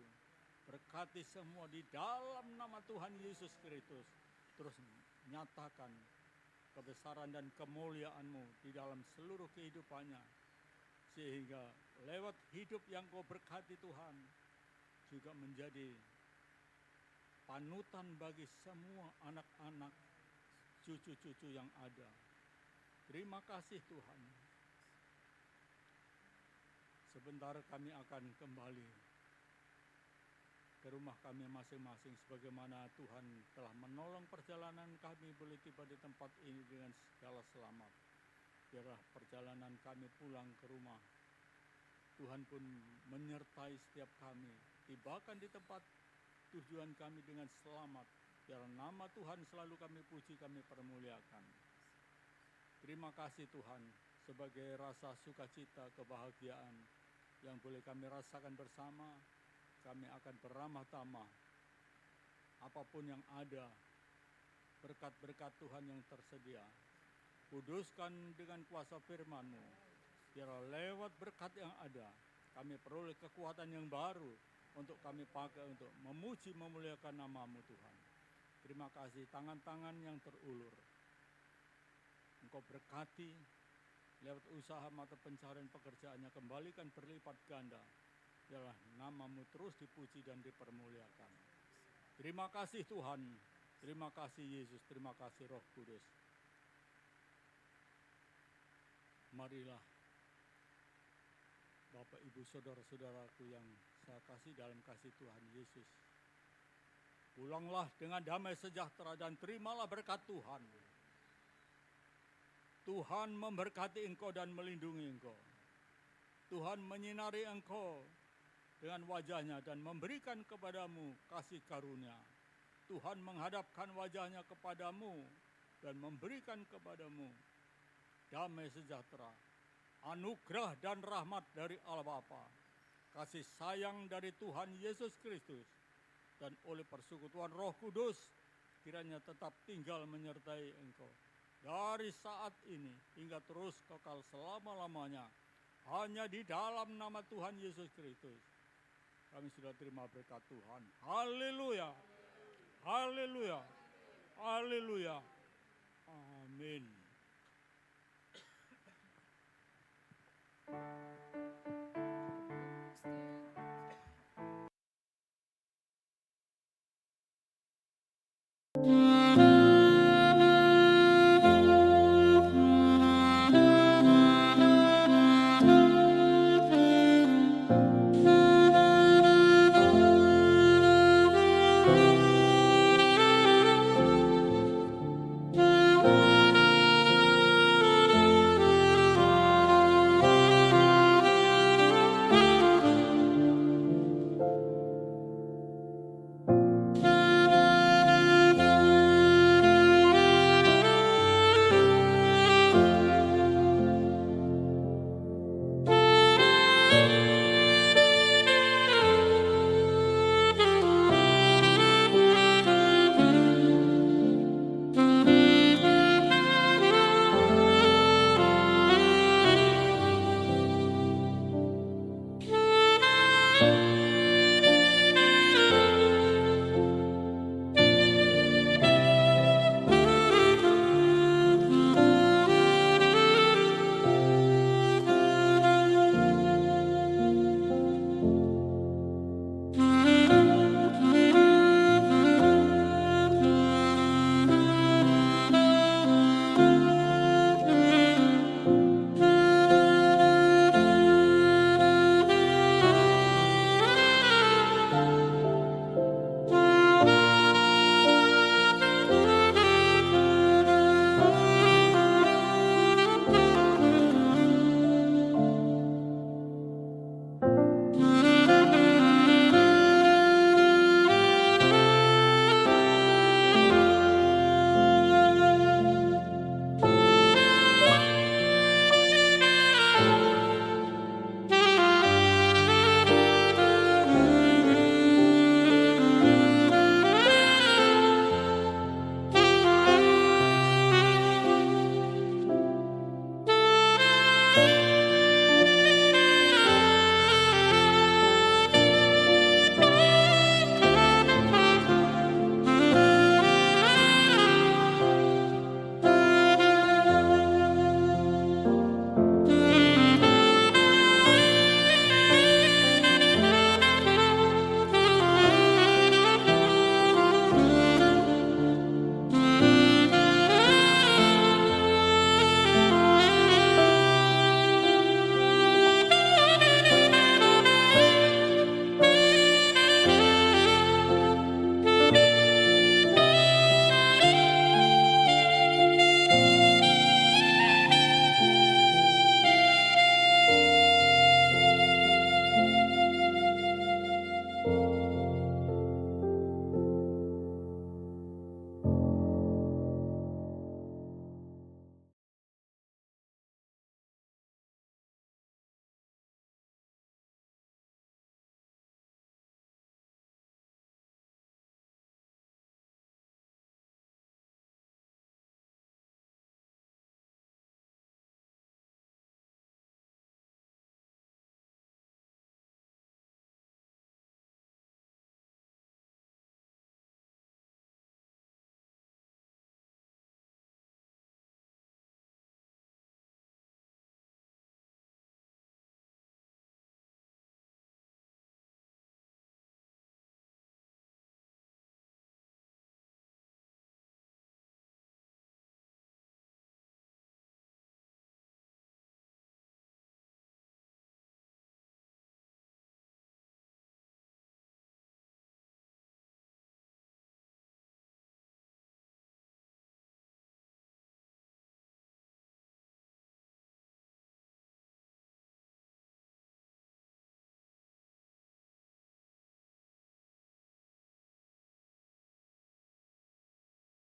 E: berkati semua di dalam nama Tuhan Yesus Kristus. Terus nyatakan kebesaran dan kemuliaan-Mu di dalam seluruh kehidupannya, sehingga lewat hidup yang Kau berkati Tuhan, juga menjadi panutan bagi semua anak-anak, cucu-cucu yang ada. Terima kasih Tuhan. Sebentar kami akan kembali ke rumah kami masing-masing, sebagaimana Tuhan telah menolong perjalanan kami boleh tiba di tempat ini dengan segala selamat. biarlah perjalanan kami pulang ke rumah, Tuhan pun menyertai setiap kami. Tibakan di tempat tujuan kami dengan selamat. Biar nama Tuhan selalu kami puji, kami permuliakan. Terima kasih Tuhan sebagai rasa sukacita, kebahagiaan yang boleh kami rasakan bersama. Kami akan beramah tamah apapun yang ada, berkat-berkat Tuhan yang tersedia. Kuduskan dengan kuasa firman-Mu. Biar lewat berkat yang ada, kami peroleh kekuatan yang baru untuk kami pakai untuk memuji, memuliakan nama-Mu Tuhan. Terima kasih tangan-tangan yang terulur. Engkau berkati lewat usaha mata pencarian pekerjaannya, kembalikan berlipat ganda. Biarlah nama-Mu terus dipuji dan dipermuliakan. Terima kasih Tuhan, terima kasih Yesus, terima kasih Roh Kudus. Marilah Bapak, Ibu, Saudara-saudaraku yang saya kasih dalam kasih Tuhan Yesus, pulanglah dengan damai sejahtera dan terimalah berkat Tuhan. Tuhan memberkati engkau dan melindungi engkau. Tuhan menyinari engkau dengan wajahnya dan memberikan kepadamu kasih karunia. Tuhan menghadapkan wajahnya kepadamu dan memberikan kepadamu damai sejahtera, anugerah dan rahmat dari Allah Bapa, kasih sayang dari Tuhan Yesus Kristus, dan oleh persekutuan Roh Kudus kiranya tetap tinggal menyertai engkau dari saat ini hingga terus kekal selama-lamanya, hanya di dalam nama Tuhan Yesus Kristus. Kami sudah terima berkat Tuhan. Haleluya, haleluya, haleluya, amin.